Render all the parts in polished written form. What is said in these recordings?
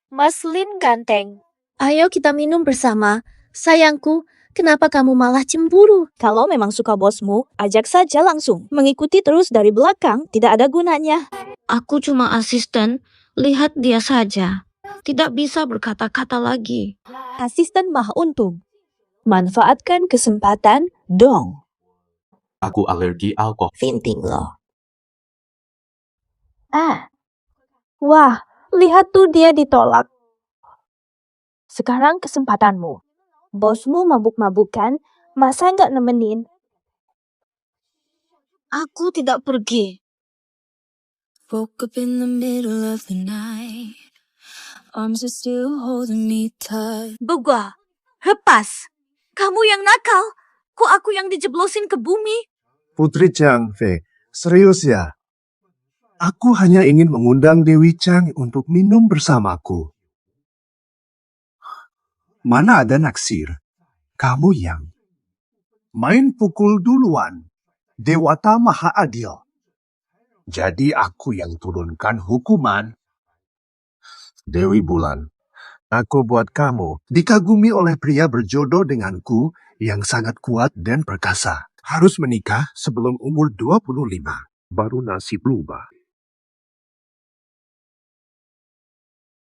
Mas Lin ganteng. Ayo kita minum bersama. Sayangku, kenapa kamu malah cemburu? Kalau memang suka bosmu, ajak saja langsung. Mengikuti terus dari belakang tidak ada gunanya. Aku cuma asisten, lihat dia saja. Tidak bisa berkata-kata lagi. Asisten mah untung. Manfaatkan kesempatan dong. Aku alergi alkohol. Finting loh. Wah, lihat tuh dia ditolak. Sekarang kesempatanmu. Bosmu mabuk-mabukan, masa nggak nemenin? Aku tidak pergi. Woke up in the middle of the night. Arms are still holding me tight. Buga, lepas. Kamu yang nakal. Kok aku yang dijeblosin ke bumi? Putri Chang Fei, serius ya? Aku hanya ingin mengundang Dewi Chang untuk minum bersamaku. Mana ada naksir? Kamu yang main pukul duluan. Dewata Maha Adil. Jadi aku yang turunkan hukuman. Dewi Bulan, aku buat kamu dikagumi oleh pria berjodoh denganku yang sangat kuat dan perkasa. Harus menikah sebelum umur 25. Baru nasib berubah.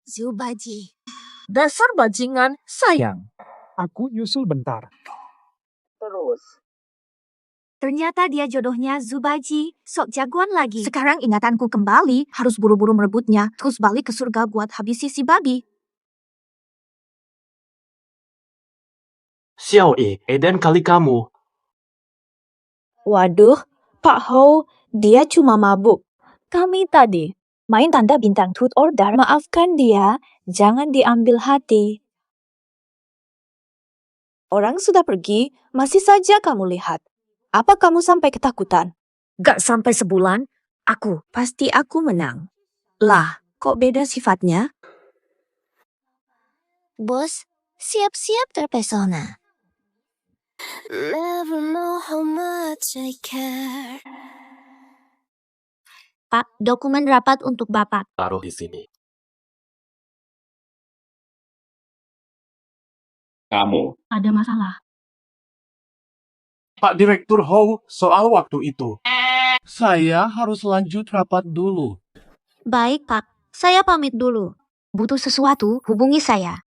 Zubaji. Dasar bajingan, sayang. Aku nyusul bentar. Ternyata dia jodohnya Zubaji, sok jagoan lagi. Sekarang ingatanku kembali, harus buru-buru merebutnya, terus balik ke surga buat habisi si babi. Xiao Eden kali kamu. Waduh, Pak Hou, dia cuma mabuk. Kami tadi main tanda bintang truth order. Maafkan dia, jangan diambil hati. Orang sudah pergi, masih saja kamu lihat. Apa kamu sampai ketakutan? Gak sampai sebulan, pasti aku menang. Lah, kok beda sifatnya? Bos, siap-siap terpesona. Never know how much I care. Pak, dokumen rapat untuk Bapak. Taruh di sini. Kamu. Ada masalah. Pak Direktur Hou, soal waktu itu. Saya harus lanjut rapat dulu. Baik, Pak. Saya pamit dulu. Butuh sesuatu, hubungi saya.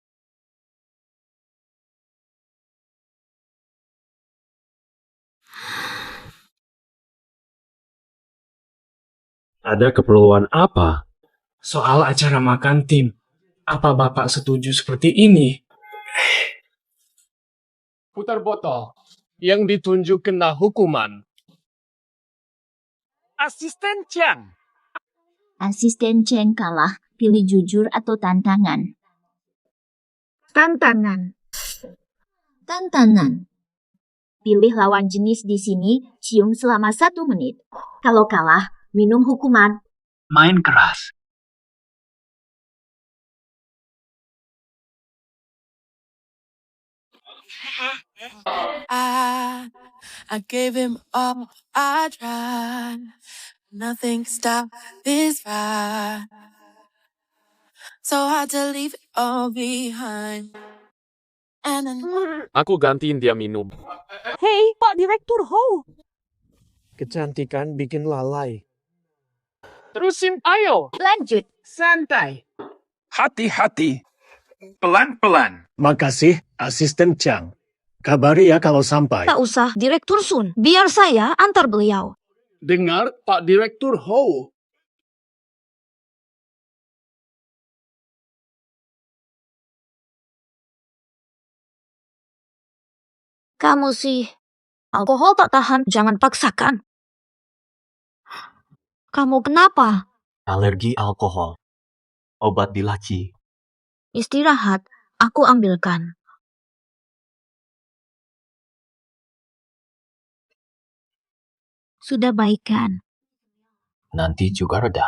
Ada keperluan apa? Soal acara makan tim. Apa Bapak setuju seperti ini? Putar botol. Yang ditunjuk kena hukuman. Asisten Chang. Asisten Cheng kalah, pilih jujur atau tantangan. Tantangan. Tantangan. Pilih lawan jenis di sini, cium selama 1 menit. Kalau kalah, minum hukuman. Main keras. I gave him all I tried. Nothing can stop this ride. So hard to leave it all behind. And then Aku gantiin dia minum. Hei, Pak Direktur Hou. Kecantikan bikin lalai. Terusin, ayo. Lanjut. Santai. Hati-hati. Pelan-pelan. Makasih, Asisten Chang. Kabari ya kalau sampai. Tak usah, Direktur Sun. Biar saya antar beliau. Dengar, Pak Direktur Hou. Kamu sih, alkohol tak tahan, jangan paksakan. Kamu kenapa? Alergi alkohol. Obat di laci. Istirahat, aku ambilkan. Sudah baik kan? Nanti juga reda.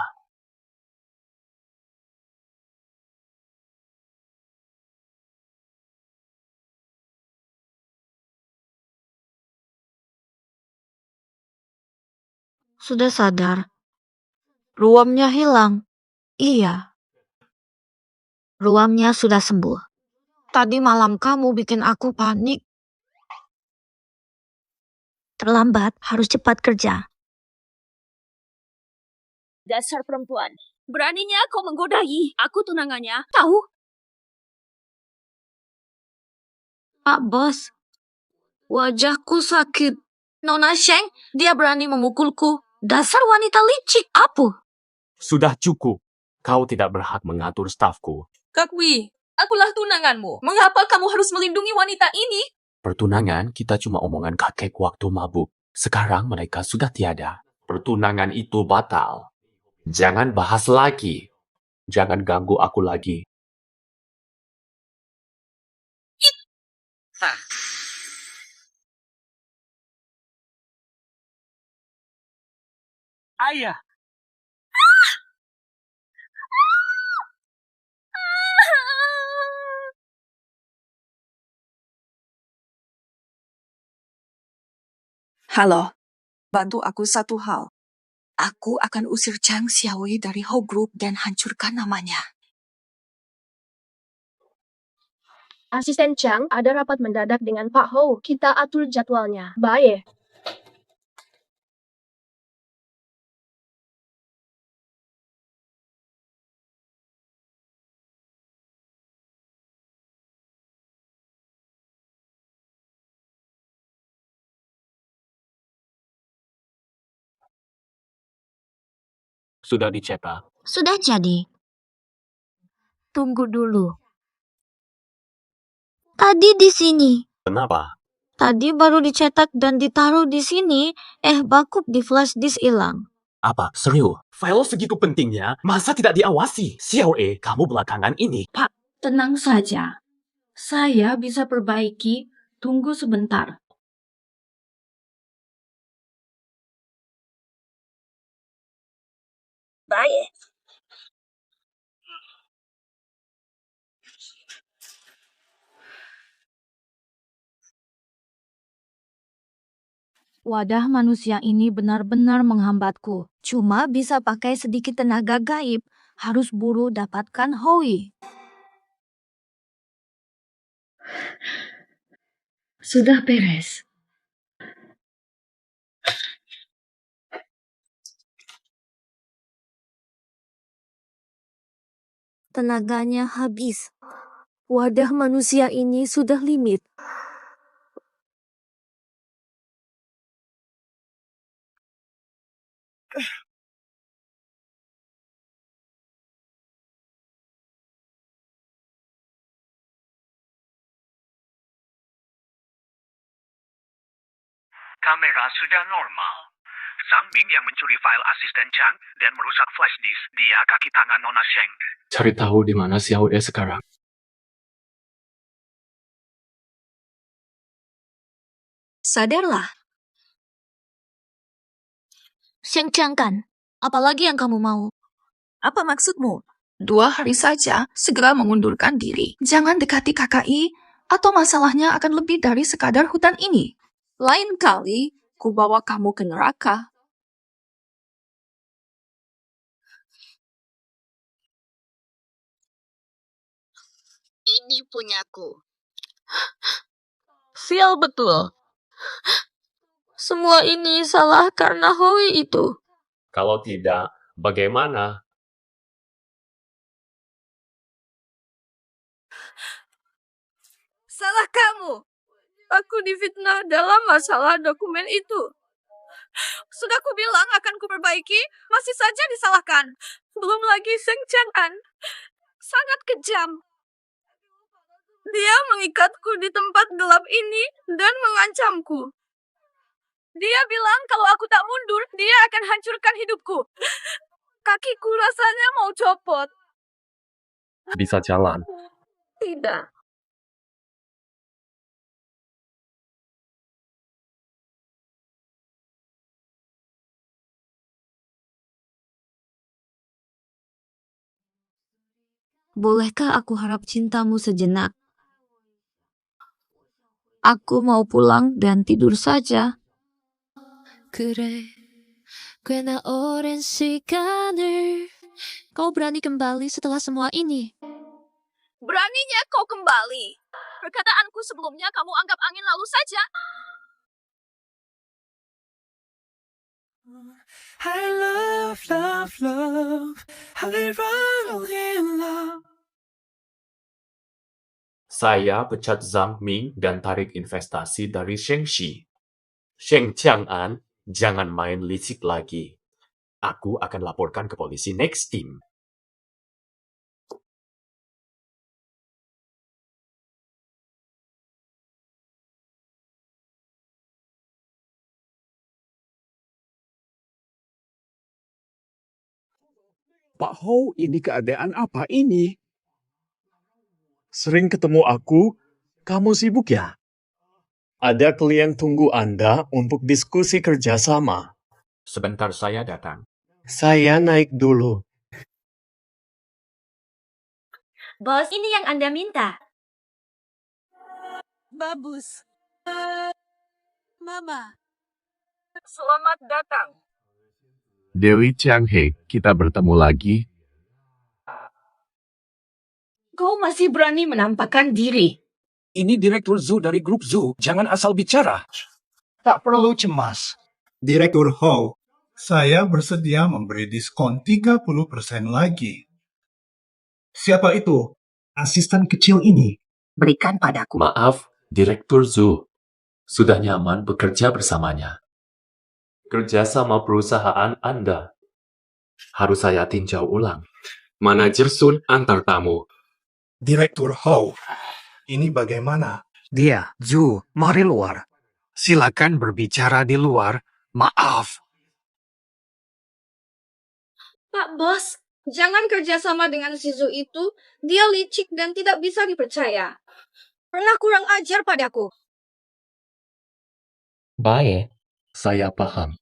Sudah sadar. Ruamnya hilang. Iya. Ruamnya sudah sembuh. Tadi malam kamu bikin aku panik. Terlambat, harus cepat kerja. Dasar perempuan. Beraninya kau menggodai aku tunangannya. Tahu? Pak Bos, wajahku sakit. Nona Sheng, dia berani memukulku. Dasar wanita licik. Apa? Sudah cukup. Kau tidak berhak mengatur stafku. Kakwi, akulah tunanganmu. Mengapa kamu harus melindungi wanita ini? Pertunangan kita cuma omongan kakek waktu mabuk. Sekarang mereka sudah tiada. Pertunangan itu batal. Jangan bahas lagi. Jangan ganggu aku lagi. Ayah, Halo, bantu aku satu hal. Aku akan usir Chang Xiaowei dari Ho Group dan hancurkan namanya. Asisten Chang, ada rapat mendadak dengan Pak Ho. Kita atur jadwalnya. Baik. Sudah dicetak. Sudah jadi. Tunggu dulu. Tadi di sini. Kenapa? Tadi baru dicetak dan ditaruh di sini. Backup di flash disk hilang. Apa? Serius? File segitu pentingnya, masa tidak diawasi? Xiao E, kamu belakangan ini. Tenang saja. Saya bisa perbaiki. Tunggu sebentar. Baik. Wadah manusia ini benar-benar menghambatku. Cuma bisa pakai sedikit tenaga gaib. Harus buru dapatkan Hoi. Sudah beres. Tenaganya habis. Wadah manusia ini sudah limit. Kamera sudah normal. Sang Ming yang mencuri file asisten Chang dan merusak flash disk, dia kaki tangan Nona Sheng. Cari tahu di mana Xiao E sekarang. Sadarlah. Sheng Chang kan? Apalagi yang kamu mau? Apa maksudmu? 2 hari saja, segera mengundurkan diri. Jangan dekati KKI, atau masalahnya akan lebih dari sekadar hutan ini. Lain kali, ku bawa kamu ke neraka. Ini punyaku. Sial betul. Semua ini salah karena Hoi itu. Kalau tidak, bagaimana? Salah kamu. Aku difitnah dalam masalah dokumen itu. Sudah ku bilang akan ku perbaiki, masih saja disalahkan. Belum lagi Seng Chang'an. Sangat kejam. Dia mengikatku di tempat gelap ini dan mengancamku. Dia bilang kalau aku tak mundur, dia akan hancurkan hidupku. Kakiku rasanya mau copot. Bisa jalan. Tidak. Bolehkah aku harap cintamu sejenak? Aku mau pulang dan tidur saja. 그래 꽤나 오랜 시간을. Kau berani kembali setelah semua ini. Beraninya kau kembali. Perkataanku sebelumnya kamu anggap angin lalu saja. I love, love, love. I run in love. Saya pecat Zhang Ming dan tarik investasi dari Sheng Shi. Sheng Chang'an, jangan main licik lagi. Aku akan laporkan ke polisi next team. Pak Ho, ini keadaan apa ini? Sering ketemu aku, kamu sibuk ya? Ada klien tunggu Anda untuk diskusi kerjasama. Sebentar saya datang. Saya naik dulu. Bos, ini yang Anda minta. Babus. Mama. Selamat datang. Dewi Changhe, kita bertemu lagi. Kau masih berani menampakkan diri. Ini Direktur Zhu dari grup Zhu. Jangan asal bicara. Tak perlu cemas. Direktur Ho, saya bersedia memberi diskon 30% lagi. Siapa itu? Asisten kecil ini. Berikan padaku. Maaf, Direktur Zhu. Sudah nyaman bekerja bersamanya. Kerja sama perusahaan Anda. Harus saya tinjau ulang. Manajer Sun antar tamu. Direktur Ho, ini bagaimana? Dia, Zhu, mari luar. Silakan berbicara di luar. Maaf. Pak Bos, jangan kerjasama dengan si Zhu itu. Dia licik dan tidak bisa dipercaya. Pernah kurang ajar padaku. Baik, saya paham.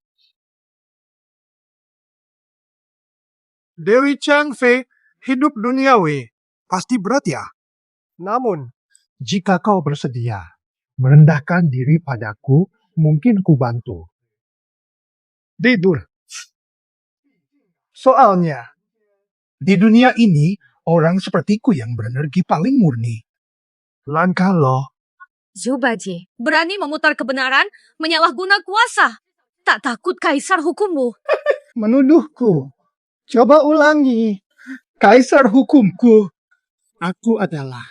Dewi Changfei, hidup duniawi. Pasti berat ya? Namun, jika kau bersedia merendahkan diri padaku, mungkin ku bantu. Tidur. Soalnya, di dunia ini, orang sepertiku yang berenergi paling murni. Langkah lo. Zubaji, berani memutar kebenaran, menyalahguna kuasa. Tak takut kaisar hukummu. Menuduhku. Coba ulangi. Kaisar hukumku. Aku adalah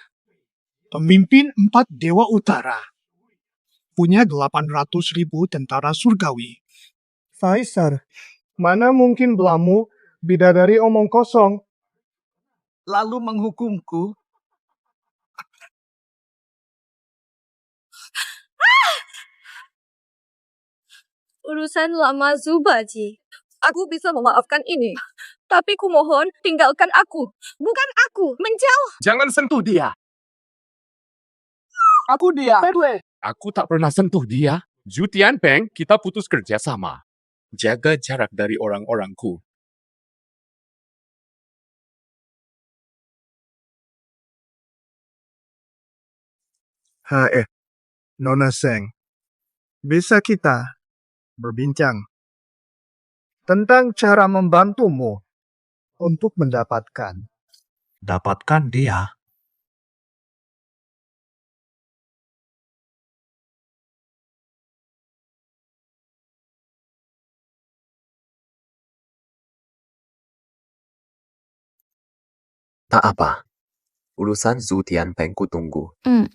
pemimpin 4 Dewa Utara. Punya 800.000 tentara surgawi. Kaisar, mana mungkin belamu bidadari omong kosong. Lalu menghukumku. Urusan lama Zubaji. Aku bisa memaafkan ini. Tapi kumohon, tinggalkan aku. Bukan aku, menjauh. Jangan sentuh dia. Aku dia. Aku tak pernah sentuh dia. Zhu Tianpeng, kita putus kerja sama. Jaga jarak dari orang-orangku. Nona Seng. Bisa kita berbincang tentang cara membantumu untuk mendapatkan dia. Tak apa. Urusan Zhu Tianpeng ku tunggu. Hmm.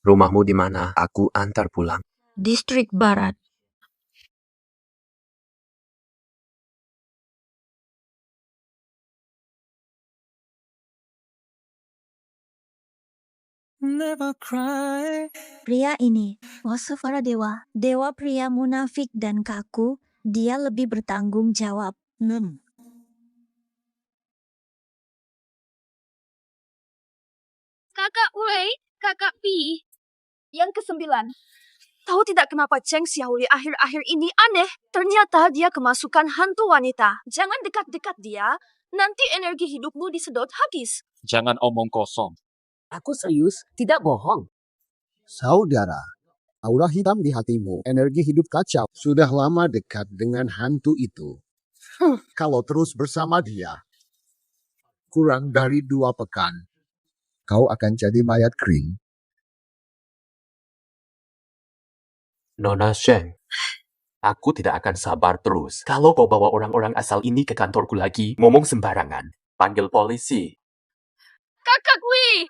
Rumahmu di mana? Aku antar pulang. Distrik Barat. Never cry. Pria ini, Wasafara Dewa, dewa pria munafik dan kaku, dia lebih bertanggung jawab. Kakak Wei, Kakak Pi. Yang ke-9. Tahu tidak kenapa Cheng Xiaoli akhir-akhir ini aneh? Ternyata dia kemasukan hantu wanita. Jangan dekat-dekat dia, nanti energi hidupmu disedot habis. Jangan omong kosong. Aku serius, tidak bohong. Saudara, Aura hitam di hatimu, energi hidup kacau. Sudah lama dekat dengan hantu itu. Kalau terus bersama dia, kurang dari 2 pekan, kau akan jadi mayat kering. Nona Sheng, aku tidak akan sabar terus. Kalau kau bawa orang-orang asal ini ke kantorku lagi, ngomong sembarangan. Panggil polisi. Kakak Wi,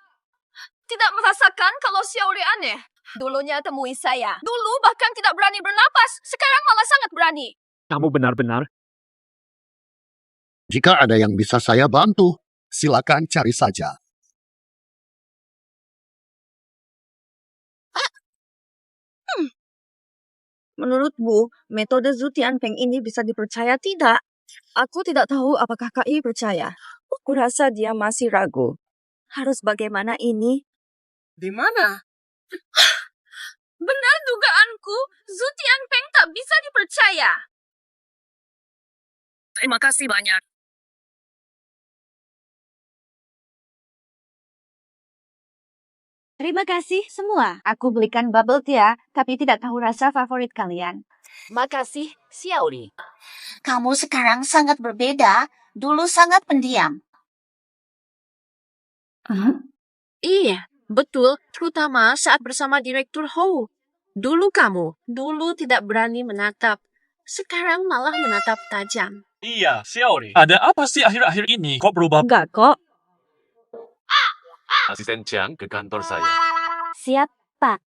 tidak merasakan kalau Xiaori aneh? Dulunya temui saya. Dulu bahkan tidak berani bernapas. Sekarang malah sangat berani. Kamu benar-benar Jika ada yang bisa saya bantu, silakan cari saja. Menurutmu, metode Zhu Tianpeng ini bisa dipercaya tidak? Aku tidak tahu apakah KI percaya. Aku rasa dia masih ragu. Harus bagaimana ini? Di mana? Benar dugaanku, Zhu Tianpeng tak bisa dipercaya. Terima kasih banyak. Terima kasih semua. Aku belikan bubble tea, tapi tidak tahu rasa favorit kalian. Makasih, Xiaori. Kamu sekarang sangat berbeda. Dulu sangat pendiam. Iya, betul. Terutama saat bersama Direktur Hou. Dulu tidak berani menatap. Sekarang malah menatap tajam. Iya, Xiaori. Ada apa sih akhir-akhir ini? Kok berubah? Enggak kok. Asisten Chang ke kantor saya. Siap, Pak.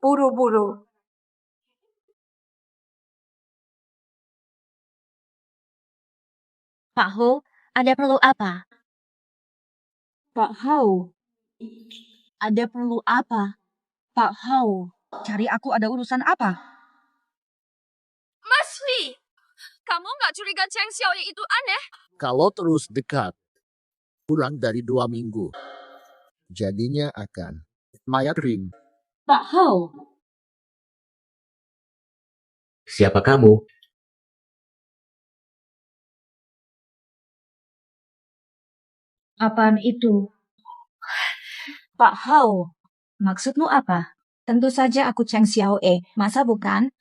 Buru-buru. Pak Hou, ada perlu apa? Pak Hao, Ada perlu apa? Pak Hao, cari aku ada urusan apa? Mas Wi, kamu nggak curiga Cheng Xiaoyi itu aneh? Kalau terus dekat, kurang dari 2 minggu, jadinya akan mayat kering. Pak Hao, Siapa kamu? apaan itu? Pak Hao, maksudmu apa? Tentu saja aku Cheng Xiaoe, masa bukan?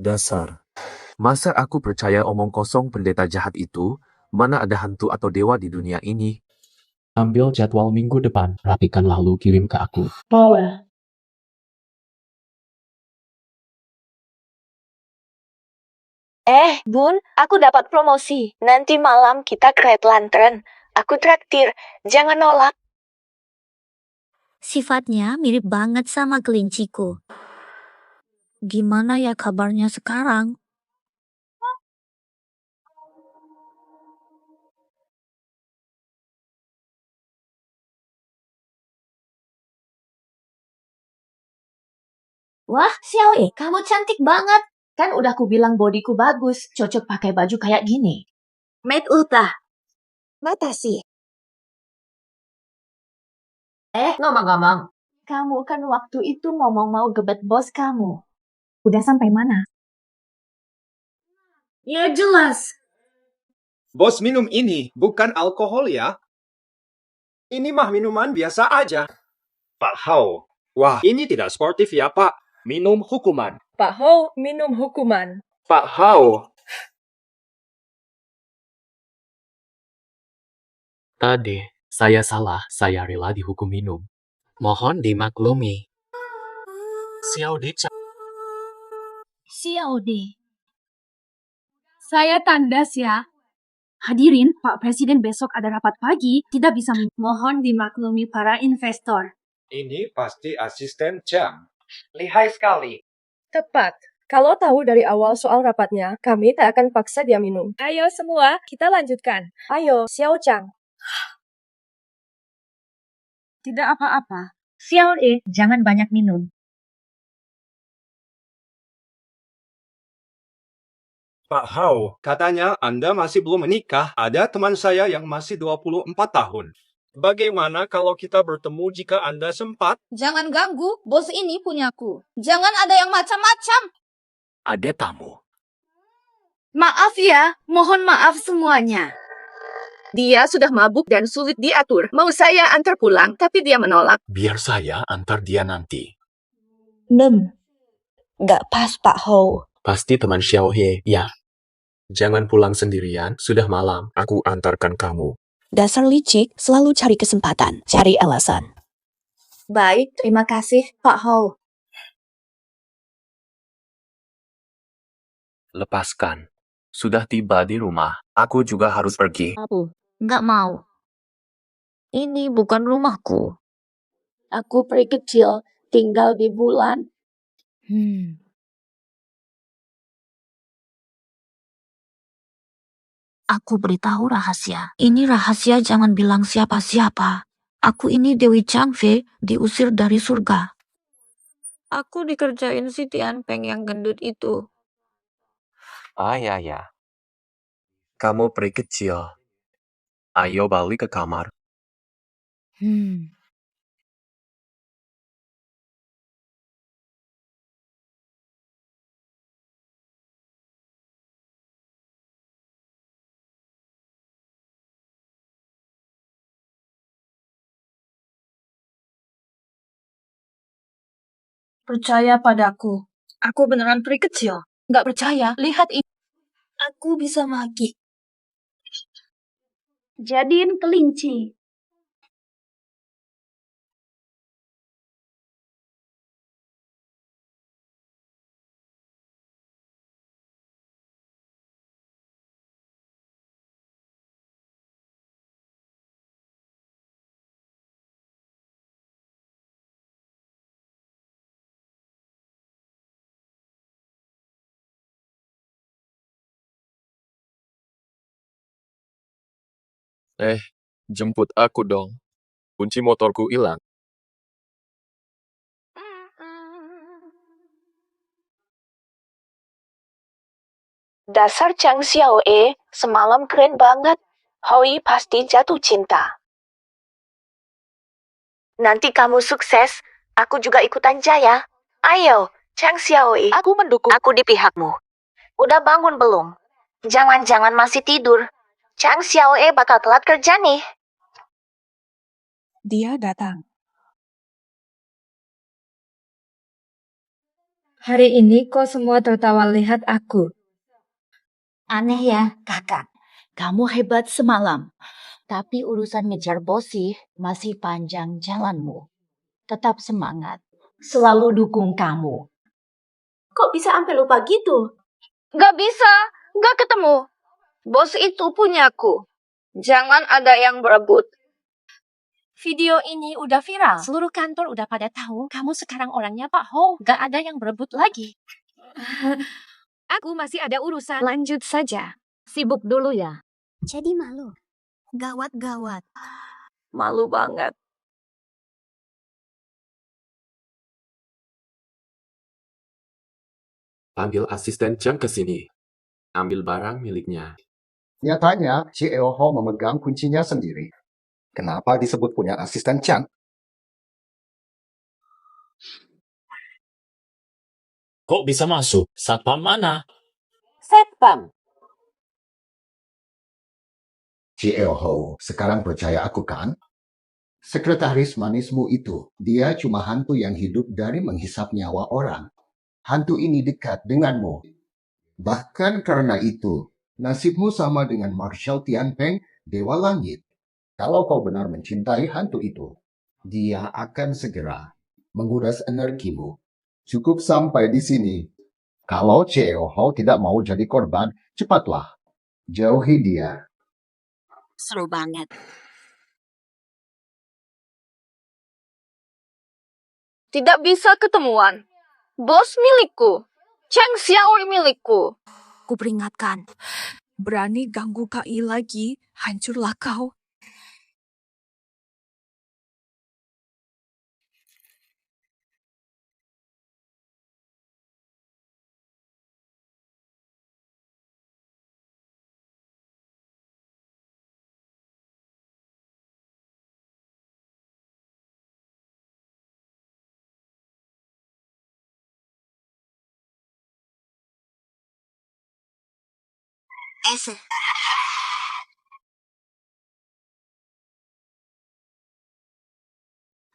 Dasar. Masa aku percaya omong kosong pendeta jahat itu? Mana ada hantu atau dewa di dunia ini? Ambil jadwal minggu depan, rapikan lalu kirim ke aku. Boleh. Bun, aku dapat promosi. Nanti malam kita ke Red Lantern. Aku traktir. Jangan nolak. Sifatnya mirip banget sama kelinciku. Gimana ya kabarnya sekarang? Wah, Xiaoe, kamu cantik banget. Kan udah ku bilang bodiku bagus, cocok pakai baju kayak gini. Made ultah. Mata sih. Ngomong-ngomong, kamu kan waktu itu ngomong mau gebet bos kamu. Udah sampai mana? Ya jelas. Bos minum ini bukan alkohol ya? Ini mah minuman biasa aja. Pak Hao, wah ini tidak sportif ya Pak. Minum hukuman. Pak Hao minum hukuman. Pak Hao. Tadi, saya salah. Saya rela dihukum minum. Mohon dimaklumi. Xiaode. Saya tandas ya. Hadirin, Pak Presiden besok ada rapat pagi, tidak bisa mohon dimaklumi para investor. Ini pasti asisten Chang. Lihai sekali. Tepat. Kalau tahu dari awal soal rapatnya, kami tak akan paksa dia minum. Ayo semua, kita lanjutkan. Ayo, Xiao Chang. Tidak apa-apa. Xiaode, jangan banyak minum. Pak Hao, katanya Anda masih belum menikah. Ada teman saya yang masih 24 tahun. Bagaimana kalau kita bertemu jika Anda sempat? Jangan ganggu, bos ini punyaku. Jangan ada yang macam-macam. Ada tamu. Maaf ya, mohon maaf semuanya. Dia sudah mabuk dan sulit diatur. Mau saya antar pulang, tapi dia menolak. Biar saya antar dia nanti. Nggak pas, Pak Ho. Pasti teman Xiao He, ya. Jangan pulang sendirian, sudah malam. Aku antarkan kamu. Dasar licik selalu cari kesempatan, cari alasan. Baik, terima kasih, Pak Ho. Lepaskan. Sudah tiba di rumah. Aku juga harus pergi. Nggak mau. Ini bukan rumahku. Aku peri kecil, tinggal di bulan. Aku beritahu rahasia. Ini rahasia, jangan bilang siapa-siapa. Aku ini Dewi Changfei, diusir dari surga. Aku dikerjain si Tian Peng yang gendut itu. Ya. Kamu peri kecil. Ayo balik ke kamar. Percaya padaku. Aku beneran peri kecil. Nggak percaya, lihat ini. Aku bisa magi. Jadiin kelinci. Jemput aku dong. Kunci motorku hilang. Dasar Chang Xiaoe, semalam keren banget. Hoi pasti jatuh cinta. Nanti kamu sukses, aku juga ikutan jaya. Ayo, Chang Xiaoe. Aku mendukung. Aku di pihakmu. Udah bangun belum? Jangan-jangan masih tidur. Chang Xiaoe bakal telat kerja nih. Dia datang. Hari ini kok semua tertawa lihat aku. Aneh ya, kakak. Kamu hebat semalam. Tapi urusan ngejar bos sih masih panjang jalanmu. Tetap semangat. Selalu dukung kamu. Kok bisa sampai lupa gitu? Nggak bisa, nggak ketemu. Bos itu punyaku. Jangan ada yang berebut. Video ini udah viral. Seluruh kantor udah pada tahu kamu sekarang orangnya Pak Ho. Gak ada yang berebut lagi. Aku masih ada urusan. Lanjut saja. Sibuk dulu ya. Jadi malu. Gawat-gawat. Malu banget. Panggil asisten Chang ke sini. Ambil barang miliknya. Nyatanya, si Eoho memegang kuncinya sendiri. Kenapa disebut punya asisten Chang? Kok bisa masuk? Satpam mana? Satpam. Si Eoho, sekarang percaya aku kan? Sekretaris manismu itu, dia cuma hantu yang hidup dari menghisap nyawa orang. Hantu ini dekat denganmu. Bahkan karena itu, nasibmu sama dengan Marshal Tianpeng, Dewa Langit. Kalau kau benar mencintai hantu itu, dia akan segera menguras energimu. Cukup sampai di sini. Kalau Cheoho tidak mau jadi korban, cepatlah jauhi dia. Seru banget. Tidak bisa ketemuan. Bos milikku. Chang Xiaoe milikku. Kuperingatkan. Berani ganggu KI lagi, hancurlah kau. Ese.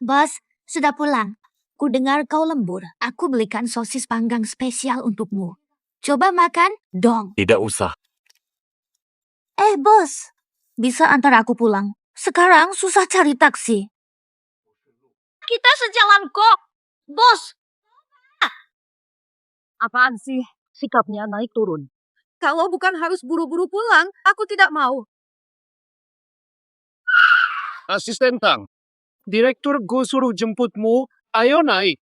Bos, sudah pulang. Ku dengar kau lembur. Aku belikan sosis panggang spesial untukmu. Coba makan, dong. Tidak usah. Bos, bisa antar aku pulang. Sekarang susah cari taksi. Kita sejalan kok. Bos. Apaan sih? Sikapnya naik turun. Kalau bukan harus buru-buru pulang, aku tidak mau. Asisten Tang, Direktur Go suruh jemputmu. Ayo naik.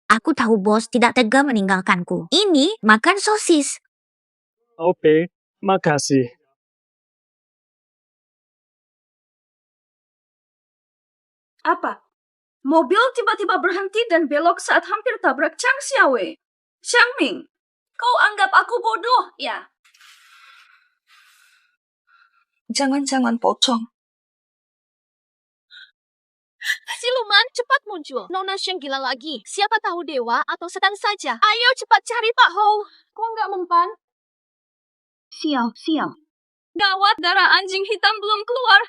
Aku tahu bos tidak tega meninggalkanku. Ini makan sosis. Oke, makasih. Apa? Mobil tiba-tiba berhenti dan belok saat hampir tabrak Chang Xiaowei. Xiangming, kau anggap aku bodoh, ya? Jangan-jangan pocong. Siluman cepat muncul. Nona Sheng gila lagi. Siapa tahu dewa atau setan saja. Ayo cepat cari Pak Hou. Kok nggak mempan? Sial. Gawat, darah anjing hitam belum keluar.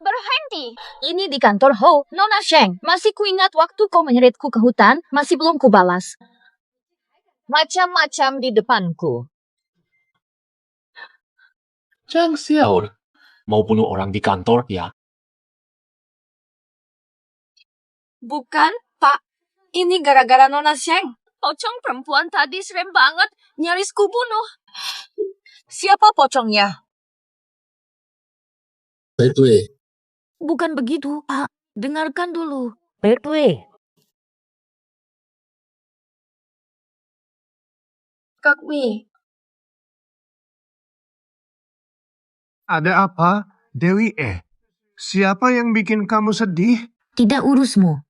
Berhenti. Ini di kantor Hou. Nona Sheng, masih kuingat waktu kau menyeretku ke hutan, masih belum kubalas. Macam-macam di depanku. Chang Xiao, mau bunuh orang di kantor ya? Bukan, Pak. Ini gara-gara Nona Sheng. Pocong perempuan tadi serem banget, nyaris kubunuh. Siapa pocongnya? Betul. Bukan begitu, Pak. Dengarkan dulu. Betul. Kak Wei, Ada apa, Dewi? Siapa yang bikin kamu sedih? Tidak urusmu.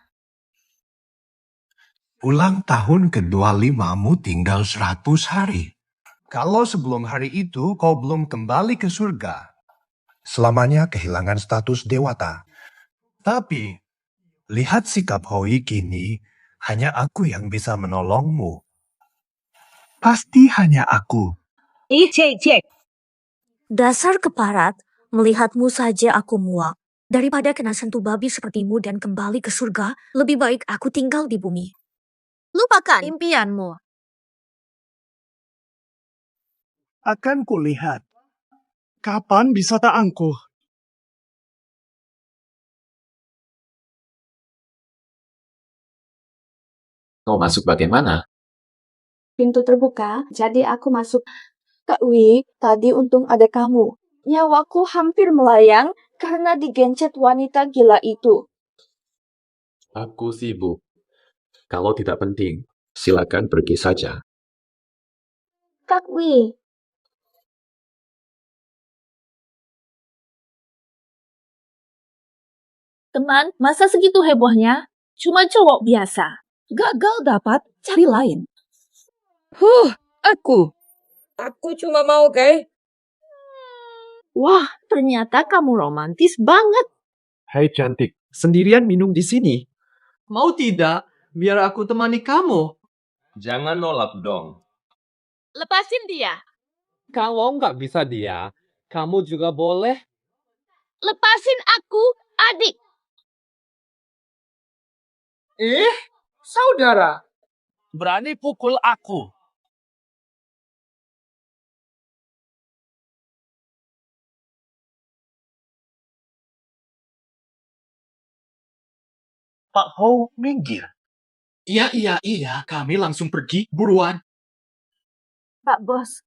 Ulang tahun ke-25mu tinggal 100 hari. Kalau sebelum hari itu kau belum kembali ke surga, selamanya kehilangan status dewata. Tapi, lihat sikap Hoi kini, hanya aku yang bisa menolongmu. Pasti hanya aku. Cek. Dasar keparat, melihatmu saja aku muak. Daripada kena sentuh babi sepertimu dan kembali ke surga, lebih baik aku tinggal di bumi. Lupakan impianmu. Akan kulihat. Kapan bisa tak angkuh? Kau masuk bagaimana? Pintu terbuka, jadi aku masuk. Kak Wi, tadi untung ada kamu. Nyawaku hampir melayang karena digencet wanita gila itu. Aku sibuk. Kalau tidak penting, silakan pergi saja. Kak Wi, Teman, masa segitu hebohnya? Cuma cowok biasa. Gagal dapat, cari lain. aku. Aku cuma mau, Kay. Wah, ternyata kamu romantis banget. Hai cantik, sendirian minum di sini. Mau tidak? Biar aku temani kamu. Jangan nolak dong. Lepasin dia. Kalau nggak bisa dia, kamu juga boleh. Lepasin aku, adik. Saudara. Berani pukul aku. Pak Hou minggir. Iya, kami langsung pergi, buruan. Pak Bos,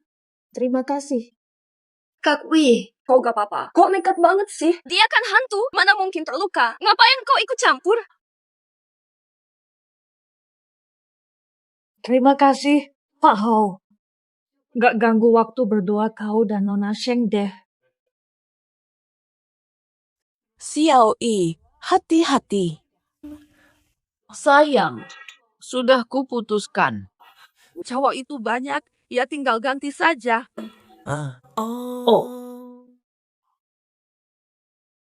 terima kasih. Kak Wei, kau gak apa-apa. Kok nekat banget sih? Dia kan hantu, mana mungkin terluka. Ngapain kau ikut campur? Terima kasih, Pak Hou. Gak ganggu waktu berdoa kau dan Nona Sheng deh. Xiao Yi, hati-hati. Sayang, sudah kuputuskan. Cowok itu banyak, ya tinggal ganti saja.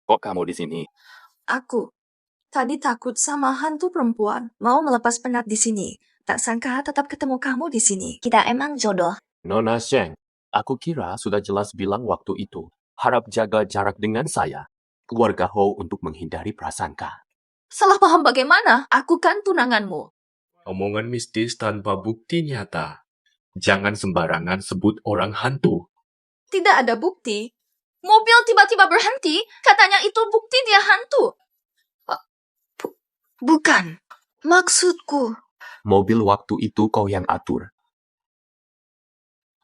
Kok kamu di sini? Aku. Tadi takut sama hantu perempuan. Mau melepas penat di sini. Tak sangka tetap ketemu kamu di sini. Kita emang jodoh. Nona Sheng, aku kira sudah jelas bilang waktu itu. Harap jaga jarak dengan saya. keluarga Ho untuk menghindari prasangka. Salah paham bagaimana? Aku kan tunanganmu. Omongan mistis tanpa bukti nyata. Jangan sembarangan sebut orang hantu. Tidak ada bukti. Mobil tiba-tiba berhenti, katanya itu bukti dia hantu. Bukan. Maksudku. Mobil waktu itu kau yang atur.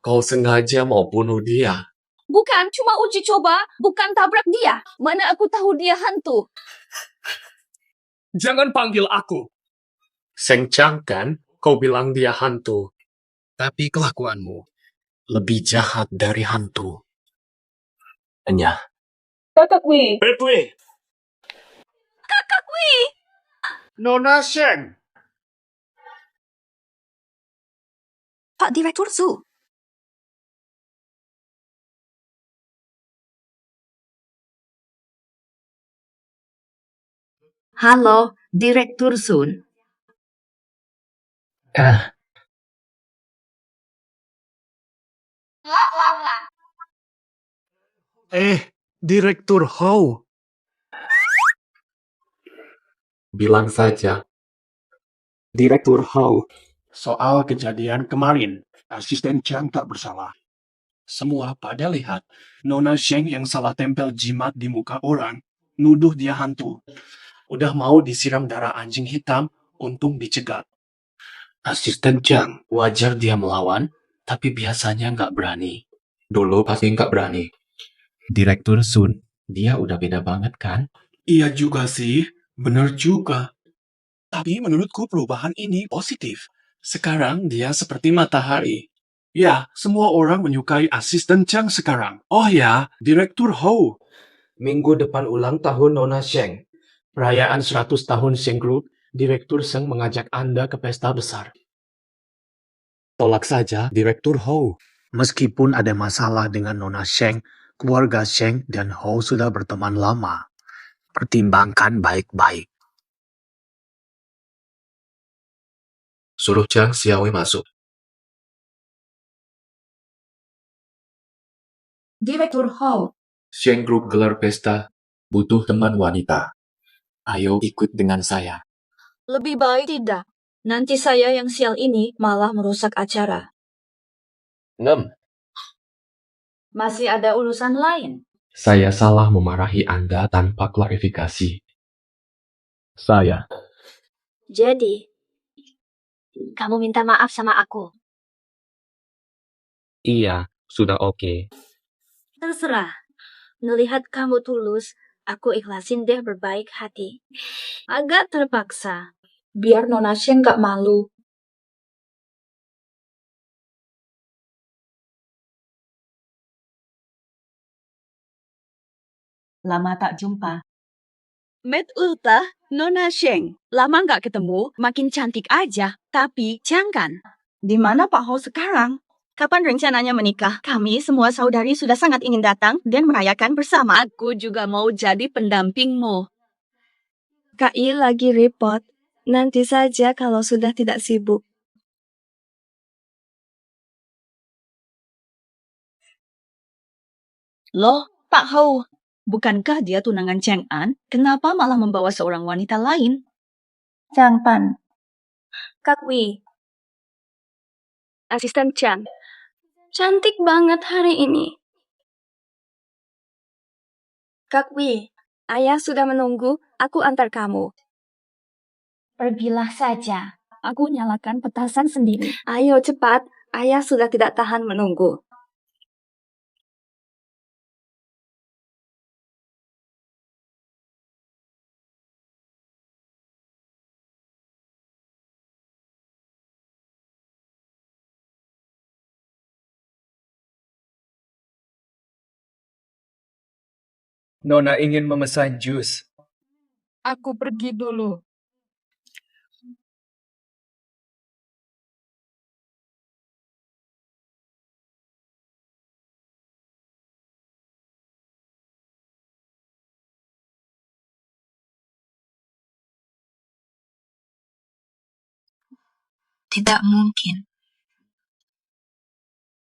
Kau sengaja mau bunuh dia. Bukan, cuma uji coba, bukan tabrak dia. Mana aku tahu dia hantu. Jangan panggil aku. Seng Chang kan, kau bilang dia hantu. Tapi kelakuanmu lebih jahat dari hantu. Enya, Kakak Wei, Petwe, Kakak Wei. Nona Sheng, Pak Direktur Zu. Halo, Direktur Sun. Direktur Ho. bilang saja. Direktur Ho. Soal kejadian kemarin, asisten Chang tak bersalah. Semua pada lihat Nona Sheng yang salah tempel jimat di muka orang, nuduh dia hantu. Udah mau disiram darah anjing hitam, untung dicegat. Asisten Chang, wajar dia melawan, tapi biasanya nggak berani. Dulu pasti nggak berani. Direktur Sun, dia udah beda banget kan? Iya juga sih, bener juga. Tapi menurutku perubahan ini positif. Sekarang dia seperti matahari. Ya, semua orang menyukai asisten Chang sekarang. Oh ya, Direktur Ho. Minggu depan ulang tahun Nona Sheng. Perayaan 100 tahun Sheng Group, Direktur Sheng mengajak Anda ke pesta besar. Tolak saja, Direktur Ho. Meskipun ada masalah dengan Nona Sheng, keluarga Sheng dan Ho sudah berteman lama. Pertimbangkan baik-baik. Suruh Chang Xiaowei masuk. Direktur Ho. Sheng Group gelar pesta, butuh teman wanita. Ayo ikut dengan saya. lebih baik tidak. Nanti saya yang sial ini malah merusak acara. 6. Masih ada urusan lain. Saya salah memarahi Anda tanpa klarifikasi. Saya. Jadi, kamu minta maaf sama aku. Iya, sudah oke. Terserah. Melihat kamu tulus, aku ikhlasin deh berbaik hati. Agak terpaksa. Biar Nona Sheng gak malu. Lama tak jumpa. Met Ulta, Nona Sheng. Lama nggak ketemu, makin cantik aja. Tapi jangan. Di mana Pak Ho sekarang? Kapan rencananya menikah? Kami semua saudari sudah sangat ingin datang dan merayakan bersama. Aku juga mau jadi pendampingmu. Kak I lagi repot. Nanti saja kalau sudah tidak sibuk. Loh, Pak Ho. Bukankah dia tunangan Cheng An? Kenapa malah membawa seorang wanita lain? Chang Pan. Kak Wi. Asisten Chang. Cantik banget hari ini. Kak Wi, ayah sudah menunggu, aku antar kamu. Pergilah saja. Aku nyalakan petasan sendiri. Ayo cepat, ayah sudah tidak tahan menunggu. Nona ingin memesan jus. Aku pergi dulu. Tidak mungkin.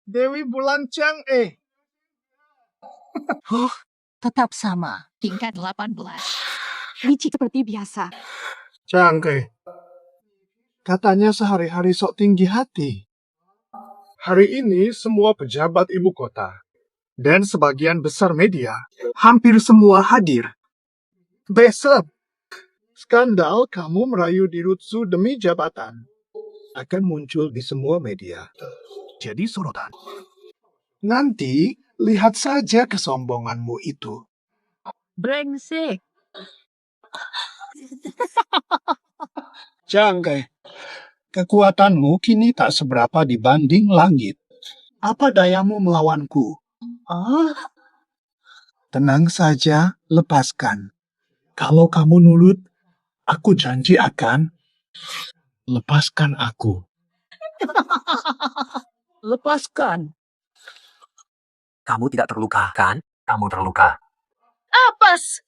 Dewi Bulan Chang tetap sama, tingkat 18. Licik seperti biasa. Cangke, katanya sehari-hari sok tinggi hati. Hari ini semua pejabat ibu kota dan sebagian besar media hampir semua hadir. Besok, skandal kamu merayu Dirutsu demi jabatan akan muncul di semua media. Jadi sorotan. Nanti, lihat saja kesombonganmu itu. Brengsek. Cangke, kekuatanmu kini tak seberapa dibanding langit. Apa dayamu melawanku? Tenang saja, lepaskan. Kalau kamu nurut, aku janji akan lepaskan aku. Lepaskan. Kamu tidak terluka, kan? Kamu terluka. Apes.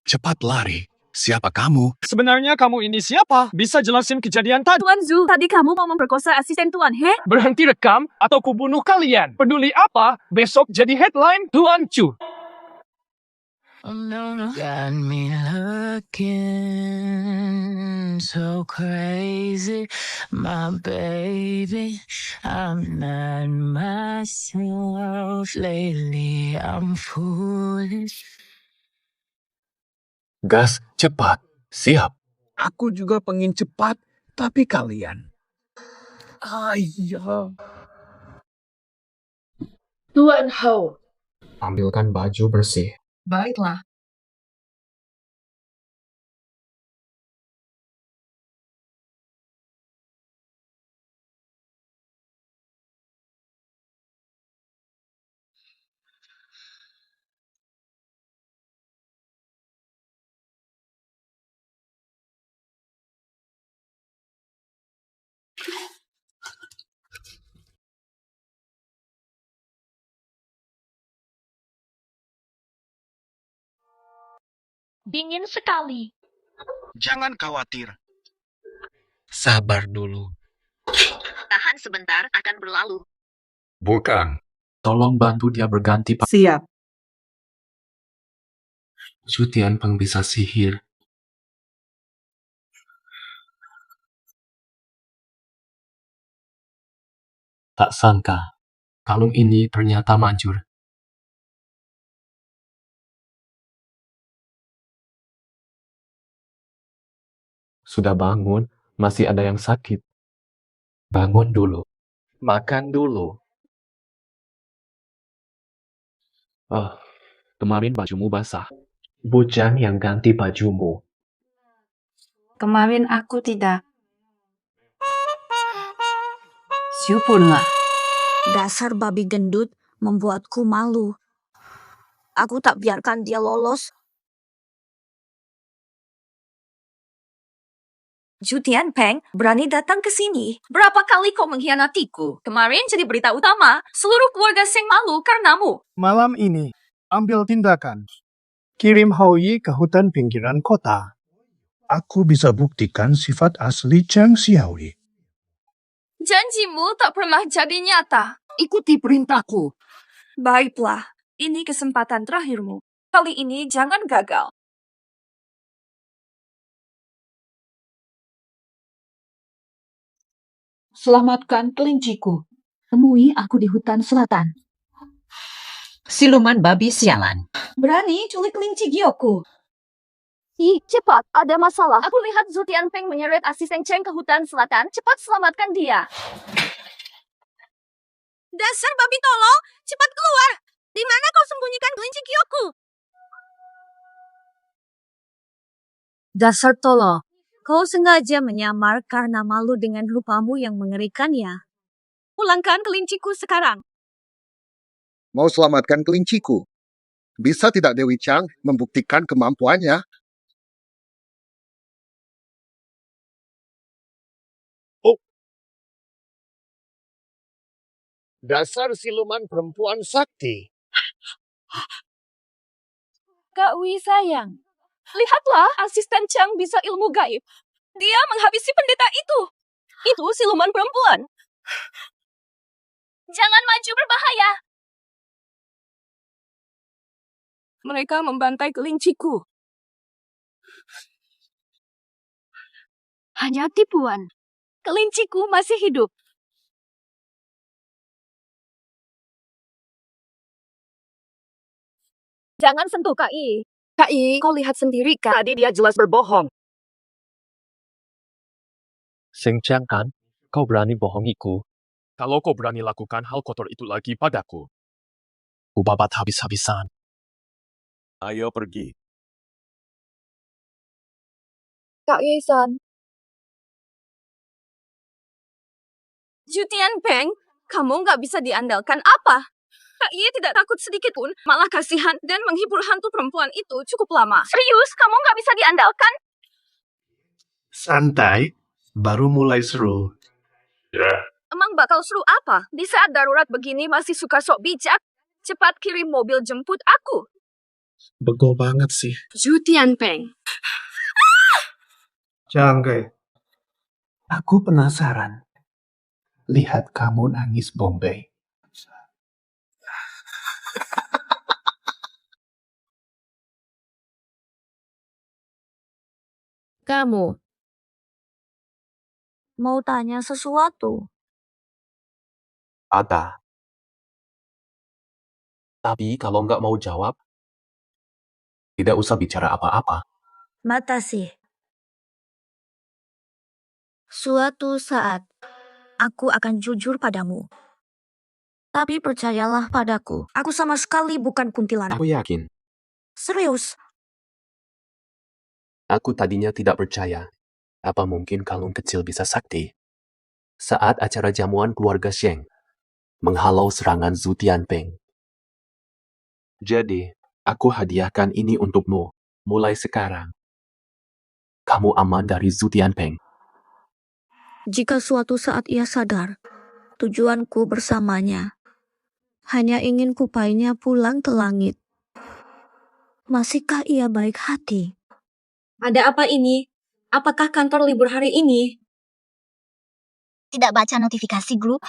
Cepat lari. Siapa kamu? Sebenarnya kamu ini siapa? Bisa jelasin kejadian tadi? Tuan Zhu, tadi kamu mau memperkosa asisten Tuan He? Berhenti rekam atau kubunuh kalian. Peduli apa? Besok jadi headline Tuan Chu. Got me looking so crazy, my baby. I'm not myself lately. I'm foolish. Gas, cepat. Siap. Aku juga pengen cepat, tapi kalian. Ayah. Tuan Hou. Ambilkan baju bersih. Baiklah. Dingin sekali. Jangan khawatir. Sabar dulu. Tahan sebentar, akan berlalu. Bukan. Tolong bantu dia berganti pakaian. Siap. Cutian pengbisa sihir. Tak sangka, kalung ini ternyata manjur. Sudah bangun, masih ada yang sakit. Bangun dulu. Makan dulu. Kemarin bajumu basah. Bujang yang ganti bajumu. Kemarin aku tidak. Syukurlah. Dasar babi gendut membuatku malu. Aku tak biarkan dia lolos. Zhu Tianpeng berani datang ke sini. Berapa kali kau mengkhianatiku? Kemarin jadi berita utama. Seluruh keluarga Seng malu karenamu. Malam ini, ambil tindakan. Kirim Haoyi ke hutan pinggiran kota. Aku bisa buktikan sifat asli Chang Xiaoyi. Janjimu tak pernah jadi nyata. Ikuti perintahku. Baiklah, ini kesempatan terakhirmu. Kali ini jangan gagal. Selamatkan kelinciku. Temui aku di hutan selatan. Siluman babi sialan. Berani culik kelinci Gyoku. Ih, cepat, ada masalah. Aku lihat Zhu Tianpeng menyeret asisten Cheng ke hutan selatan. Cepat selamatkan dia. Dasar babi tolong, cepat keluar. Di mana kau sembunyikan kelinci Gyoku? Dasar tolong, kau sengaja menyamar karena malu dengan rupamu yang mengerikan ya. Pulangkan kelinciku sekarang. Mau selamatkan kelinciku? Bisa tidak Dewi Chang membuktikan kemampuannya? Dasar siluman perempuan sakti. Kak Wi sayang, lihatlah asisten Chang bisa ilmu gaib. Dia menghabisi pendeta itu. Itu siluman perempuan. Jangan maju, berbahaya. Mereka membantai kelinciku. Hanya tipuan. Kelinciku masih hidup. Jangan sentuh Kai. Kai, kau lihat sendiri kan? Tadi dia jelas berbohong. Seng Chang kan? Kau berani bohongiku? Kalau kau berani lakukan hal kotor itu lagi padaku, ku babat habis-habisan. Ayo pergi. Kak Yesan, Zhu Tianpeng, kamu nggak bisa diandalkan apa? Kak Ye tidak takut sedikit pun, malah kasihan dan menghibur hantu perempuan itu cukup lama. Serius, kamu nggak bisa diandalkan? Santai, baru mulai seru. Emang bakal seru apa? Di saat darurat begini masih suka sok bijak? Cepat kirim mobil jemput aku. Bego banget sih. Zhu Tianpeng. Jangge, aku penasaran. Lihat kamu nangis Bombay. Kamu mau tanya sesuatu? Ada. Tapi kalau nggak mau jawab, tidak usah bicara apa-apa. Mata sih. Suatu saat, aku akan jujur padamu. Tapi percayalah padaku, aku sama sekali bukan kuntilanak. Aku yakin. Serius. Aku tadinya tidak percaya. Apa mungkin kalung kecil bisa sakti? Saat acara jamuan keluarga Sheng, menghalau serangan Zhu Tianpeng. Jadi, aku hadiahkan ini untukmu. Mulai sekarang, kamu aman dari Zhu Tianpeng. Jika suatu saat ia sadar, tujuanku bersamanya hanya ingin kupainya pulang ke langit. Masihkah ia baik hati? Ada apa ini? Apakah kantor libur hari ini? Tidak baca notifikasi grup?